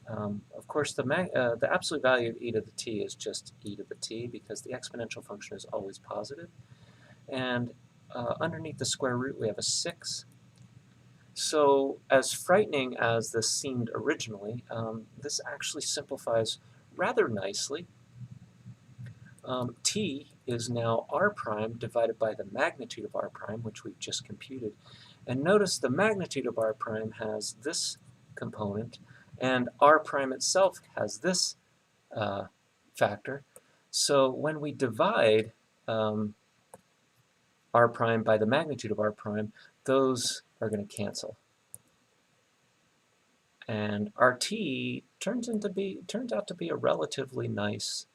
of course, the absolute value of e to the t is just e to the t, because the exponential function is always positive. And underneath the square root, we have a 6. So as frightening as this seemed originally, this actually simplifies rather nicely. T is now r prime divided by the magnitude of r prime, which we've just computed. And notice the magnitude of r prime has this component, and r prime itself has this factor. So when we divide r prime by the magnitude of r prime, those are going to cancel. And RT turns out to be a relatively nice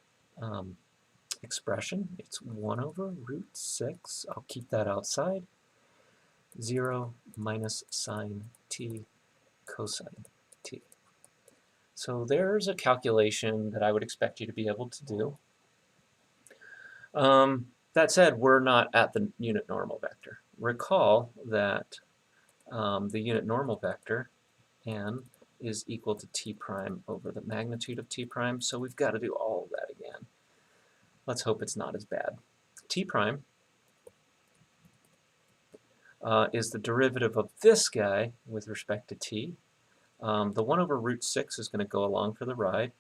expression. It's 1 over root 6. I'll keep that outside. 0 minus sine t cosine t. So there's a calculation that I would expect you to be able to do. That said, we're not at the unit normal vector. Recall that the unit normal vector, n, is equal to t prime over the magnitude of t prime, so we've got to do all of that again. Let's hope it's not as bad. T prime is the derivative of this guy with respect to t. The 1 over root 6 is going to go along for the ride.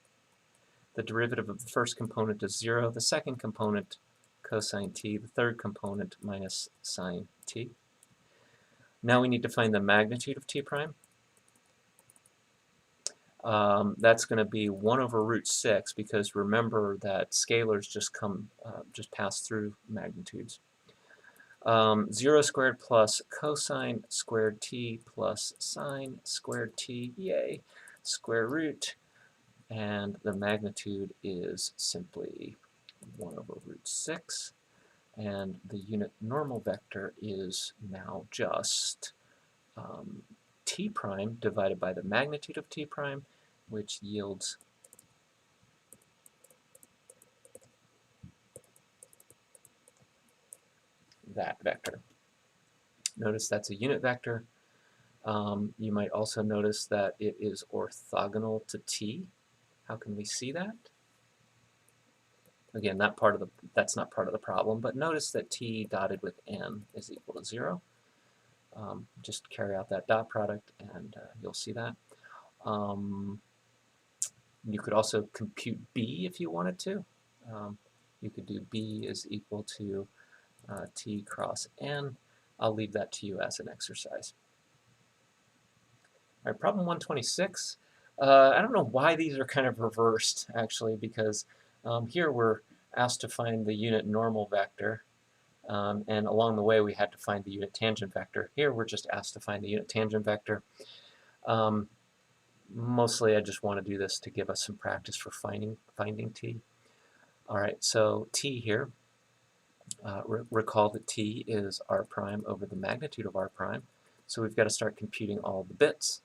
The derivative of the first component is 0. The second component, cosine t. The third component, minus sine t. Now we need to find the magnitude of t prime. That's going to be 1 over root 6, because remember that scalars just pass through magnitudes. 0 squared plus cosine squared t plus sine squared t, yay, square root, and the magnitude is simply 1 over root 6, and the unit normal vector is now just t prime divided by the magnitude of t prime, which yields that vector. Notice that's a unit vector. You might also notice that it is orthogonal to t. How can we see that? Again, that's not part of the problem, but notice that t dotted with n is equal to 0. Just carry out that dot product and you'll see that. You could also compute b if you wanted to. You could do b is equal to t cross n. I'll leave that to you as an exercise. All right, problem 126. I don't know why these are kind of reversed, actually, because here we're asked to find the unit normal vector, and along the way we had to find the unit tangent vector. Here we're just asked to find the unit tangent vector. Mostly I just want to do this to give us some practice for finding t. All right, so t here, recall that t is r prime over the magnitude of r prime, so we've got to start computing all the bits.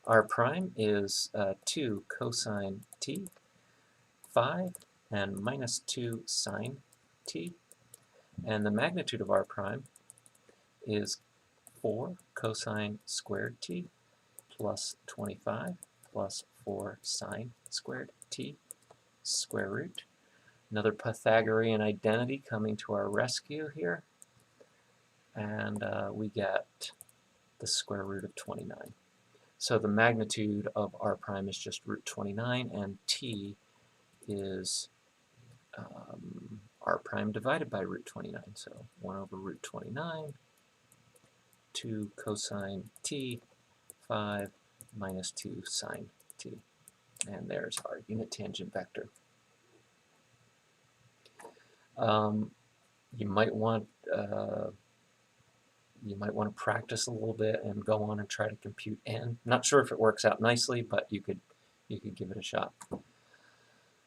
R prime is 2 cosine t, 5, and minus 2 sine t, and the magnitude of r prime is 4 cosine squared t plus 25 plus 4 sine squared t square root. Another Pythagorean identity coming to our rescue here, and we get the square root of 29. So the magnitude of r prime is just root 29, and t is r prime divided by root 29. So 1 over root 29, 2 cosine t, 5 minus 2 sine t. And there's our unit tangent vector. You might want to practice a little bit and go on and try to compute n. Not sure if it works out nicely, but you could give it a shot.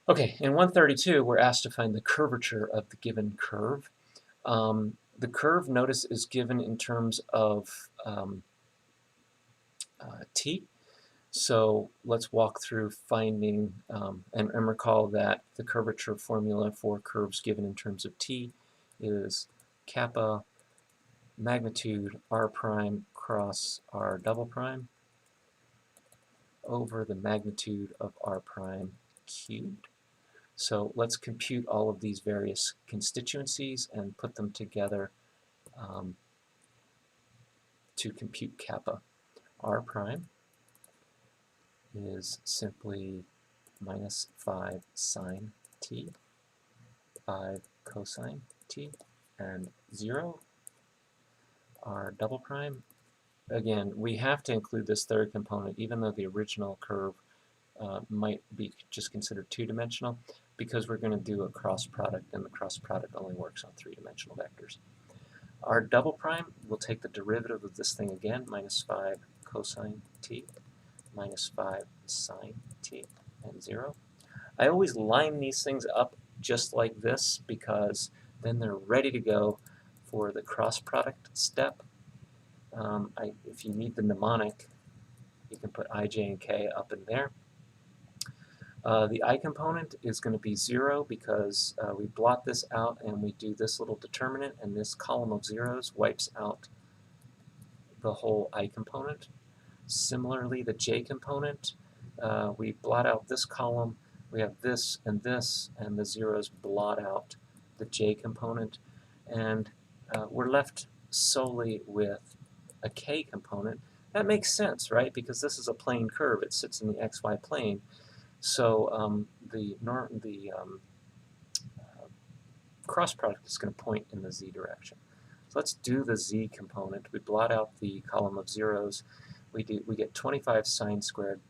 Okay, in 132, we're asked to find the curvature of the given curve. The curve, notice, is given in terms of t. So let's walk through finding, and recall that the curvature formula for curves given in terms of t is kappa magnitude r prime cross r double prime over the magnitude of r prime cubed. So let's compute all of these various constituencies and put them together to compute kappa. R prime is simply minus 5 sine t, 5 cosine t, and 0. R double prime, again, we have to include this third component, even though the original curve might be just considered two-dimensional, because we're going to do a cross product, and the cross product only works on three-dimensional vectors. R double prime, we'll take the derivative of this thing again, minus 5 cosine t, minus 5 sine t, and 0. I always line these things up just like this, because then they're ready to go for the cross product step. If you need the mnemonic, you can put I, J, and K up in there. The I component is going to be 0 because we blot this out and we do this little determinant, and this column of zeros wipes out the whole I component. Similarly, the J component, we blot out this column, we have this, and the zeros blot out the J component, and we're left solely with a K component. That makes sense, right? Because this is a plane curve. It sits in the xy plane. So the cross product is going to point in the z direction. So let's do the z component. We blot out the column of zeros. We get 25 sine squared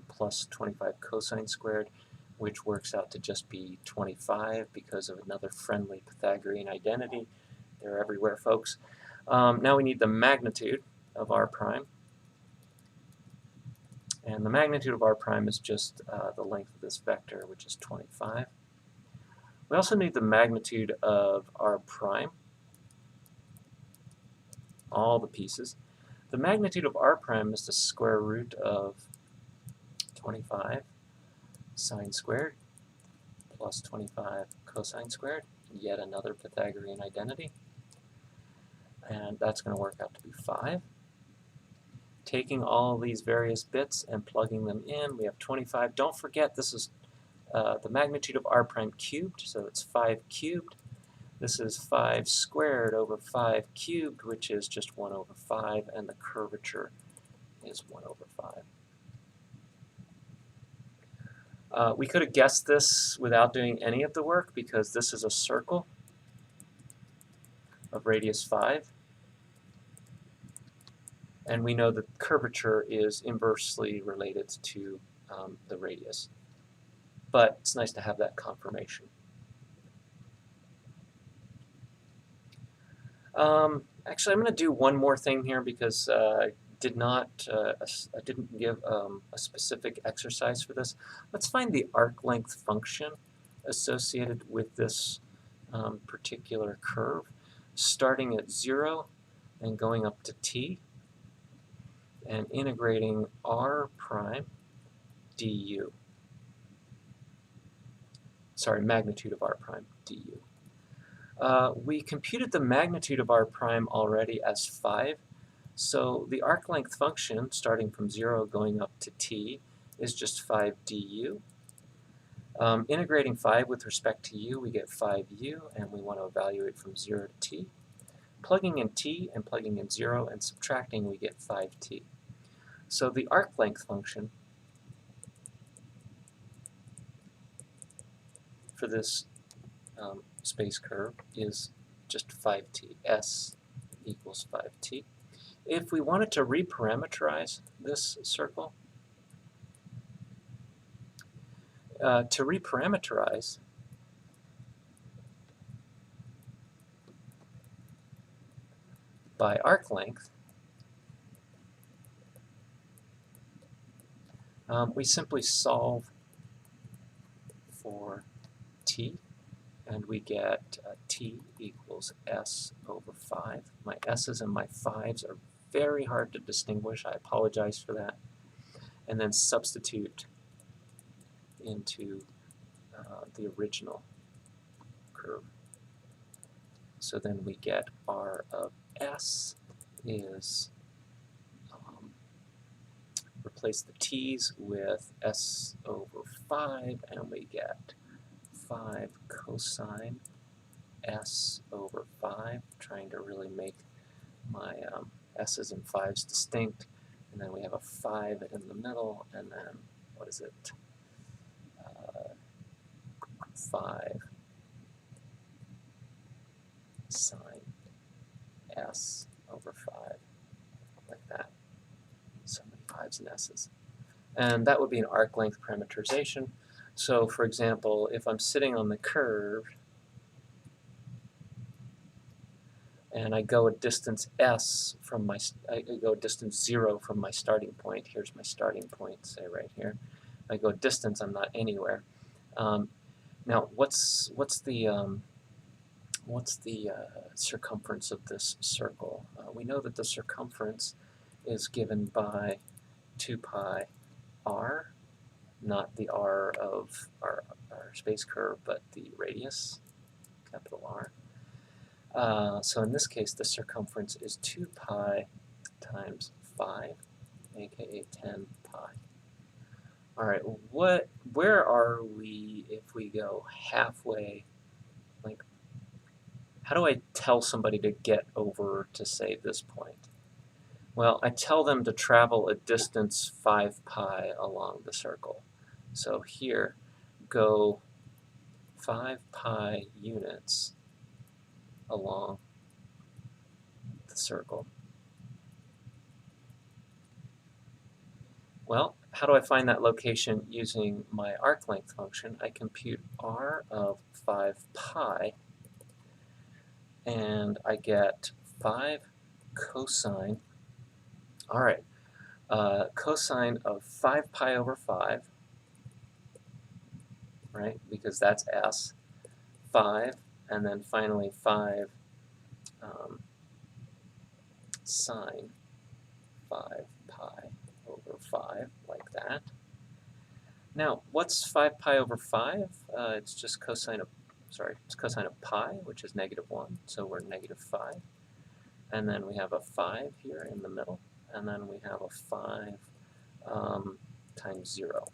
plus 25 cosine squared, which works out to just be 25 because of another friendly Pythagorean identity. They're everywhere, folks. Now we need the magnitude of r prime. And the magnitude of r prime is just the length of this vector, which is 25. We also need the magnitude of r prime, all the pieces. The magnitude of r prime is the square root of 25 sine squared plus 25 cosine squared, yet another Pythagorean identity. And that's going to work out to be 5. Taking all these various bits and plugging them in, we have 25. Don't forget, this is the magnitude of r prime cubed, so it's 5 cubed. This is 5 squared over 5 cubed, which is just 1 over 5, and the curvature is 1 over 5. We could have guessed this without doing any of the work, because this is a circle of radius 5. And we know that curvature is inversely related to the radius. But it's nice to have that confirmation. Actually, I'm going to do one more thing here because I didn't give a specific exercise for this. Let's find the arc length function associated with this particular curve, starting at 0 and going up to t, and integrating r prime du. Sorry, magnitude of r prime du. We computed the magnitude of r prime already as 5, so the arc length function, starting from 0 going up to t, is just 5 du. Integrating 5 with respect to u, we get 5u, and we want to evaluate from 0 to t. Plugging in t and plugging in 0 and subtracting, we get 5t. So the arc length function for this space curve is just 5t. S equals 5t. If we wanted to reparameterize this circle, to reparameterize, by arc length, we simply solve for t, and we get t equals s over 5. My s's and my 5's are very hard to distinguish. I apologize for that. And then substitute into the original curve. So then we get r of s is, replace the t's with s over 5, and we get 5 cosine s over 5, trying to really make my s's and 5's distinct. And then we have a 5 in the middle, and then, what is it? 5 sine s over 5, like that. So many 5's and s's. And that would be an arc length parameterization. So, for example, if I'm sitting on the curve and I go a distance s from my, I go a distance 0 from my starting point. Here's my starting point, say right here. I go a distance, I'm not anywhere. Now, what's the circumference of this circle? We know that the circumference is given by 2 pi r, not the r of our space curve, but the radius, capital R. So in this case, the circumference is 2 pi times 5, aka 10 pi. All right, where are we if we go halfway? Like, how do I tell somebody to get over to, say, this point? Well, I tell them to travel a distance 5 pi along the circle. So here, go 5 pi units along the circle. Well, how do I find that location using my arc length function? I compute r of 5 pi, and I get 5 cosine. All right, cosine of 5 pi over 5, right, because that's s, 5, and then finally 5 sine 5 pi over 5, like that. Now, what's 5 pi over 5? It's just cosine of, it's cosine of pi, which is -1, so we're -5. And then we have a 5 here in the middle, and then we have a 5 times 0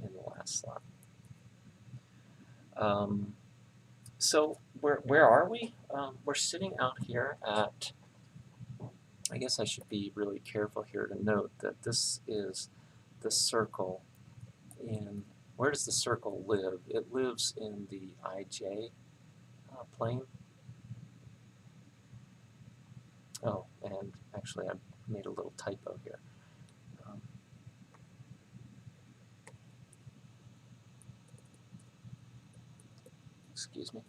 in the last slot. So where are we? We're sitting out here at, I guess I should be really careful here to note that this is the circle in, where does the circle live? It lives in the ij plane. Oh, and actually I made a little typo here. Excuse me.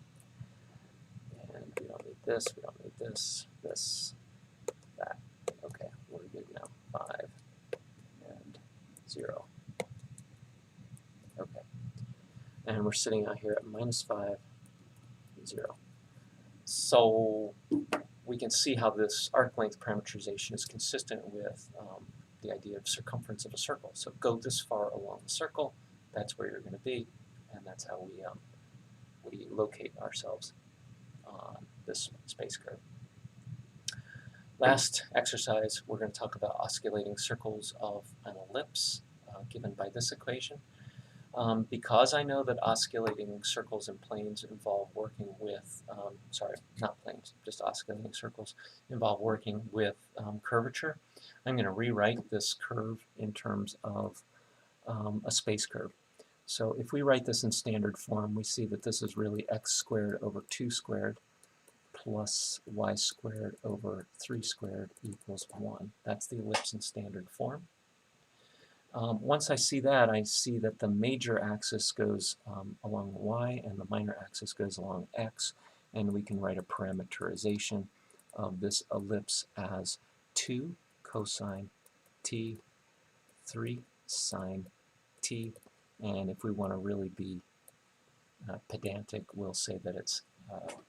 And we don't need this, we don't need this, that. Okay, we're good now. 5 and 0. Okay. And we're sitting out here at -5 and 0. So we can see how this arc length parameterization is consistent with the idea of circumference of a circle. So go this far along the circle, that's where you're going to be, and that's how we locate ourselves on this space curve. Last exercise, we're going to talk about osculating circles of an ellipse given by this equation. Because I know that osculating circles and planes involve working with, sorry, not planes, just oscillating circles involve working with curvature, I'm going to rewrite this curve in terms of a space curve. So if we write this in standard form, we see that this is really x squared over 2 squared plus y squared over 3 squared equals 1. That's the ellipse in standard form. Once I see that, I see that the major axis goes along y and the minor axis goes along x, and we can write a parameterization of this ellipse as 2 cosine t, 3 sine t, and if we want to really be pedantic, we'll say that its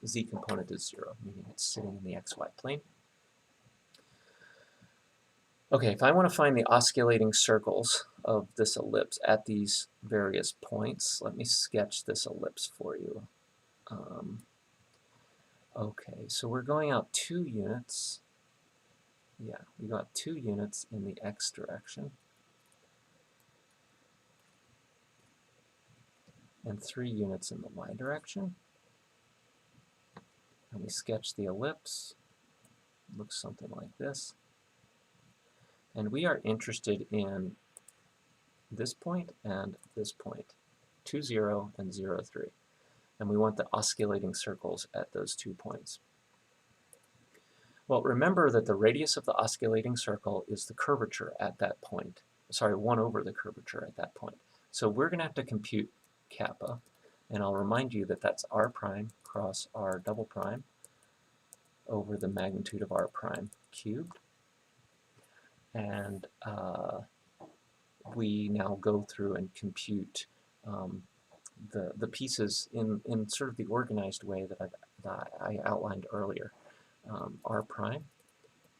z component is 0, meaning it's sitting in the xy plane. Okay, if I want to find the osculating circles of this ellipse at these various points, let me sketch this ellipse for you. Okay, so we're going out 2 units. Yeah, we got 2 units in the x direction and 3 units in the y direction. And we sketch the ellipse. It looks something like this. And we are interested in this point and this point, 2, 0 and 0, 3. And we want the osculating circles at those 2 points. Well, remember that the radius of the osculating circle is the curvature at that point. Sorry, 1 over the curvature at that point. So we're going to have to compute kappa, and I'll remind you that that's r prime cross r double prime over the magnitude of r prime cubed. And we now go through and compute the pieces in sort of the organized way that I outlined earlier. R prime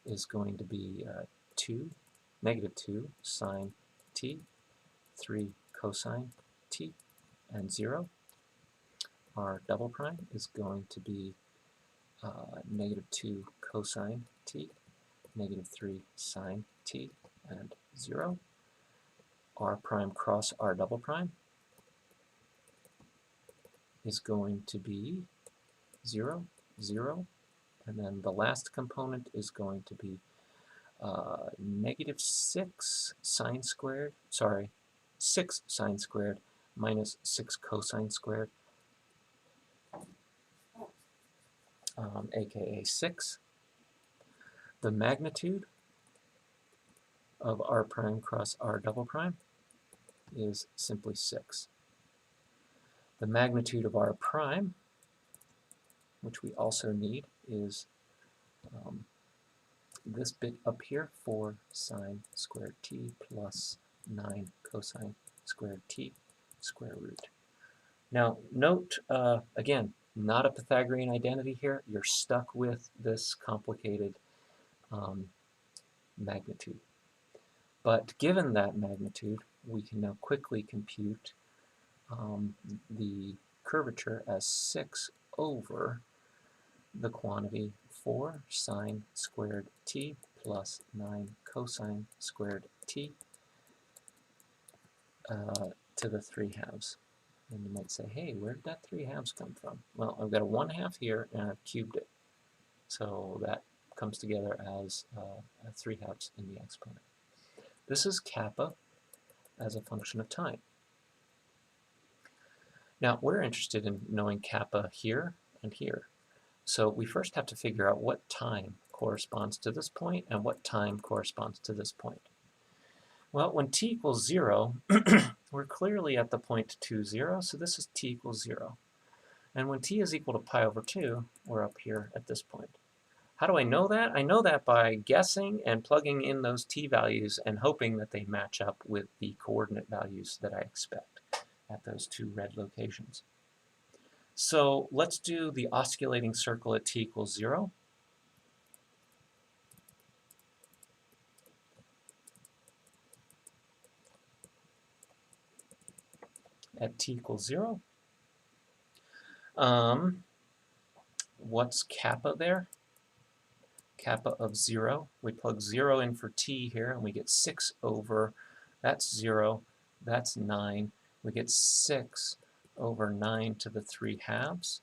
is going to be negative 2 sine t, 3 cosine t, and 0. R double prime is going to be negative 2 cosine t, negative 3 sine t, and 0. R prime cross R double prime is going to be 0, 0, and then the last component is going to be negative 6 sine squared, sorry, 6 sine squared minus 6 cosine squared, aka 6. The magnitude of r prime cross r double prime is simply 6. The magnitude of r prime, which we also need, is this bit up here, 4 sine squared t plus 9 cosine squared t square root. Now note, again, not a Pythagorean identity here. You're stuck with this complicated magnitude. But given that magnitude, we can now quickly compute the curvature as 6 over the quantity 4 sine squared t plus 9 cosine squared t to the 3/2. And you might say, hey, where did that 3/2 come from? Well, I've got a 1/2 here and I've cubed it. So that comes together as 3/2 in the exponent. This is kappa as a function of time. Now, we're interested in knowing kappa here and here. So we first have to figure out what time corresponds to this point and what time corresponds to this point. Well, when t equals 0, we're clearly at the point 2, 0, so this is t equals 0. And when t is equal to pi over 2, we're up here at this point. How do I know that? I know that by guessing and plugging in those t values and hoping that they match up with the coordinate values that I expect at those 2 red locations. So let's do the osculating circle at t equals 0. At t equals 0. What's kappa there? Kappa of 0. We plug 0 in for t here, and we get 6 over, that's 0, that's 9, we get 6 over 9 to the 3 halves.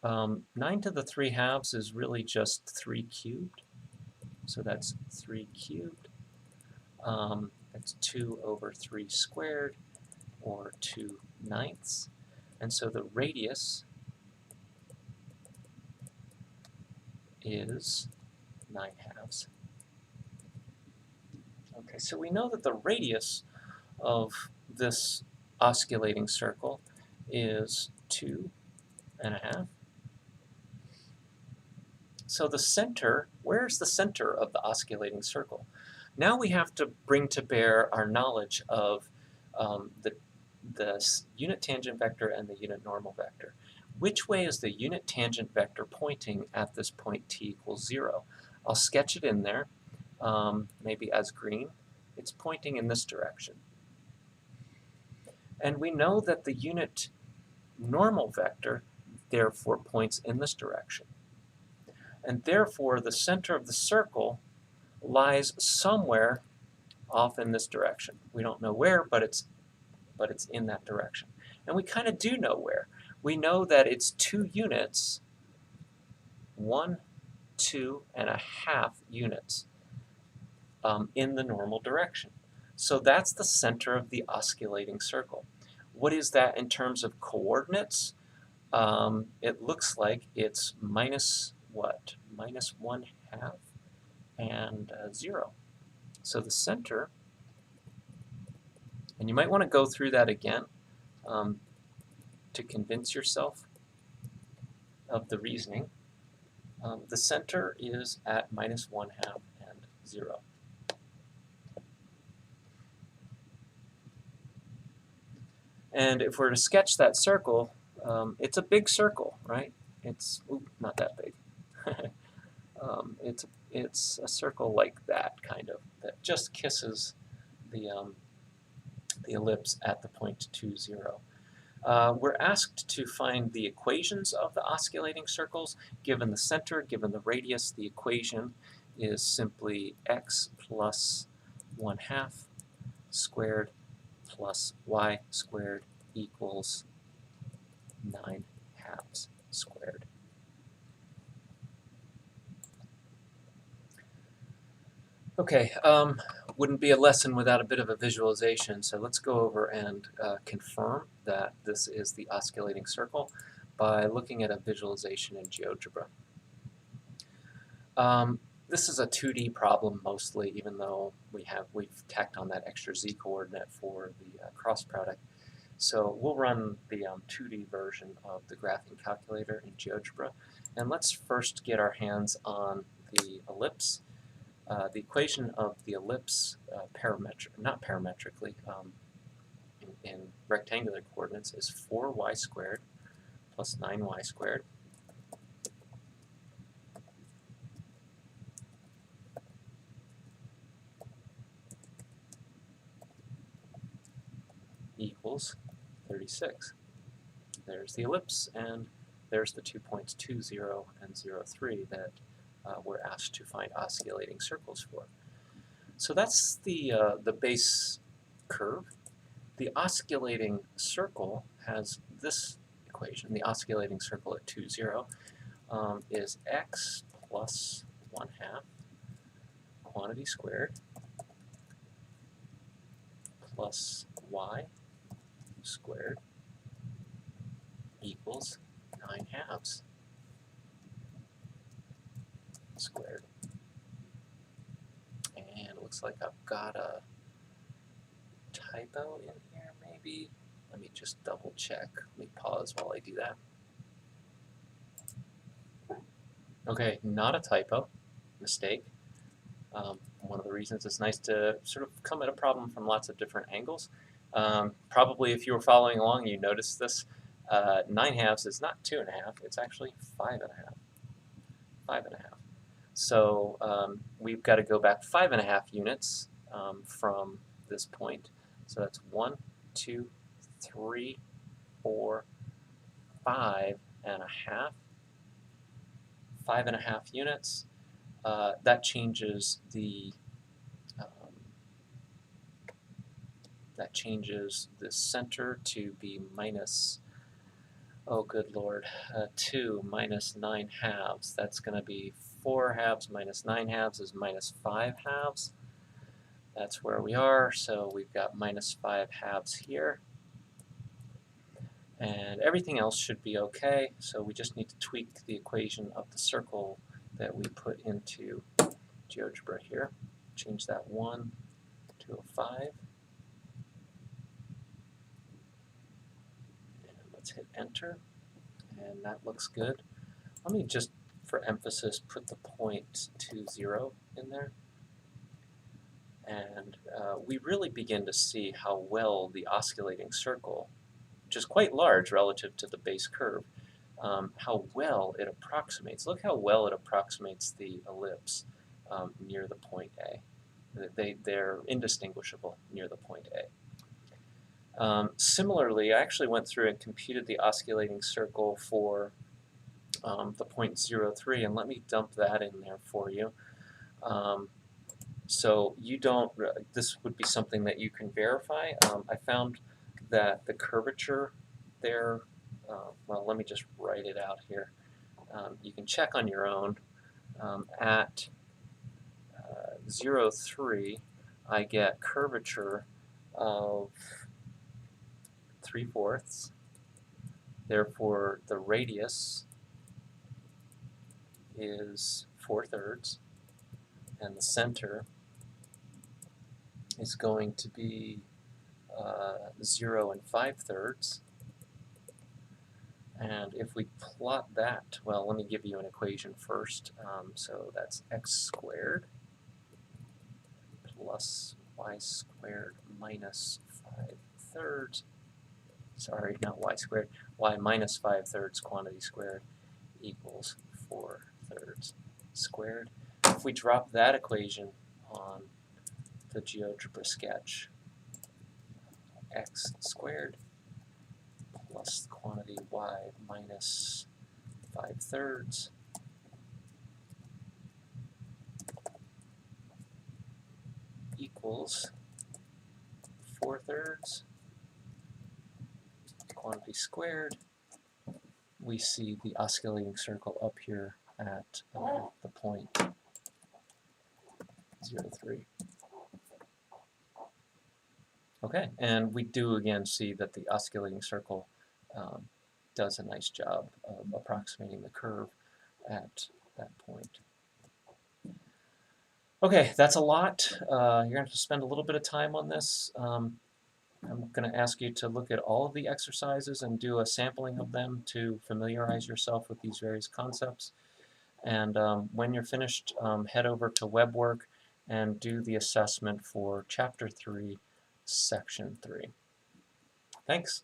9 to the 3 halves is really just 3 cubed, so that's 3 cubed. That's 2 over 3 squared, or 2/9. And so the radius is 9/2. Okay, so we know that the radius of this osculating circle is 2.5. So the center, where's the center of the oscillating circle? Now we have to bring to bear our knowledge of the unit tangent vector and the unit normal vector. Which way is the unit tangent vector pointing at this point t equals 0? I'll sketch it in there, maybe as green. It's pointing in this direction. And we know that the unit normal vector therefore points in this direction. And therefore the center of the circle lies somewhere off in this direction. We don't know where, but it's in that direction. And we kind of do know where. We know that it's 2 units, 1, 2.5 units in the normal direction. So that's the center of the osculating circle. What is that in terms of coordinates? It looks like it's minus what? Minus 1/2 and 0. So the center, and you might want to go through that again to convince yourself of the reasoning. The center is at minus 1/2 and 0. And if we're to sketch that circle, it's a big circle, right? It's not that big. It's a circle like that, kind of, that just kisses the ellipse at the point 2, 0. We're asked to find the equations of the osculating circles. Given the center, given the radius, the equation is simply x plus 1/2 squared plus y squared equals 9/2 squared. Okay, wouldn't be a lesson without a bit of a visualization, so let's go over and confirm that this is the osculating circle by looking at a visualization in GeoGebra. This is a 2D problem mostly, even though we've tacked on that extra z coordinate for the cross product. So we'll run the 2D version of the graphing calculator in GeoGebra, and let's first get our hands on the ellipse. The equation of the ellipse, not parametrically, in rectangular coordinates is 4y squared plus 9y squared equals 36. There's the ellipse, and there's the 2 points 2, 0, and 0, 3 that we're asked to find osculating circles for. So that's the base curve. The osculating circle has this equation. The osculating circle at 2, 0 is x plus 1/2 quantity squared plus y squared equals 9/2 squared. And it looks like I've got a typo in here, maybe. Let me just double check. Let me pause while I do that. Okay, not a typo. Mistake. One of the reasons it's nice to sort of come at a problem from lots of different angles. Probably if you were following along, you noticed this. 9/2 is not 2.5, it's actually 5.5. 5.5. So we've got to go back 5.5 units from this point. So that's 1, 2, 3, 4, 5.5. 5.5 units. That changes the that changes the center to be minus, oh good lord, 2 minus 9 halves. That's going to be 4 halves minus 9 halves is minus 5 halves. That's where we are, so we've got minus 5 halves here. And everything else should be okay, so we just need to tweak the equation of the circle that we put into GeoGebra here. Change that 1 to a 5. And let's hit enter, and that looks good. Let me just, for emphasis, put the point to 0 in there. And we really begin to see how well the osculating circle, which is quite large relative to the base curve, how well it approximates. Look how well it approximates the ellipse near the point A. They're indistinguishable near the point A. Similarly, I actually went through and computed the osculating circle for the point 0.03, and let me dump that in there for you. So you don't, this would be something that you can verify. I found that the curvature there, well, let me just write it out here. You can check on your own. At 0.3, I get curvature of 3/4. Therefore, the radius is 4/3, and the center is going to be 0 and 5/3. And if we plot that, well, let me give you an equation first. So that's x squared plus y squared minus 5/3. Sorry, not y squared. Y minus 5/3 quantity squared equals 4/3 squared. If we drop that equation on the GeoGebra sketch, x squared plus the quantity y minus 5/3 equals 4/3 quantity squared. We see the oscillating circle up here at the point 0.3. Okay, and we do again see that the oscillating circle does a nice job of approximating the curve at that point. Okay, that's a lot. You're going to have to spend a little bit of time on this. I'm going to ask you to look at all of the exercises and do a sampling of them to familiarize yourself with these various concepts. And when you're finished, head over to WebWork and do the assessment for Chapter 3, Section 3. Thanks.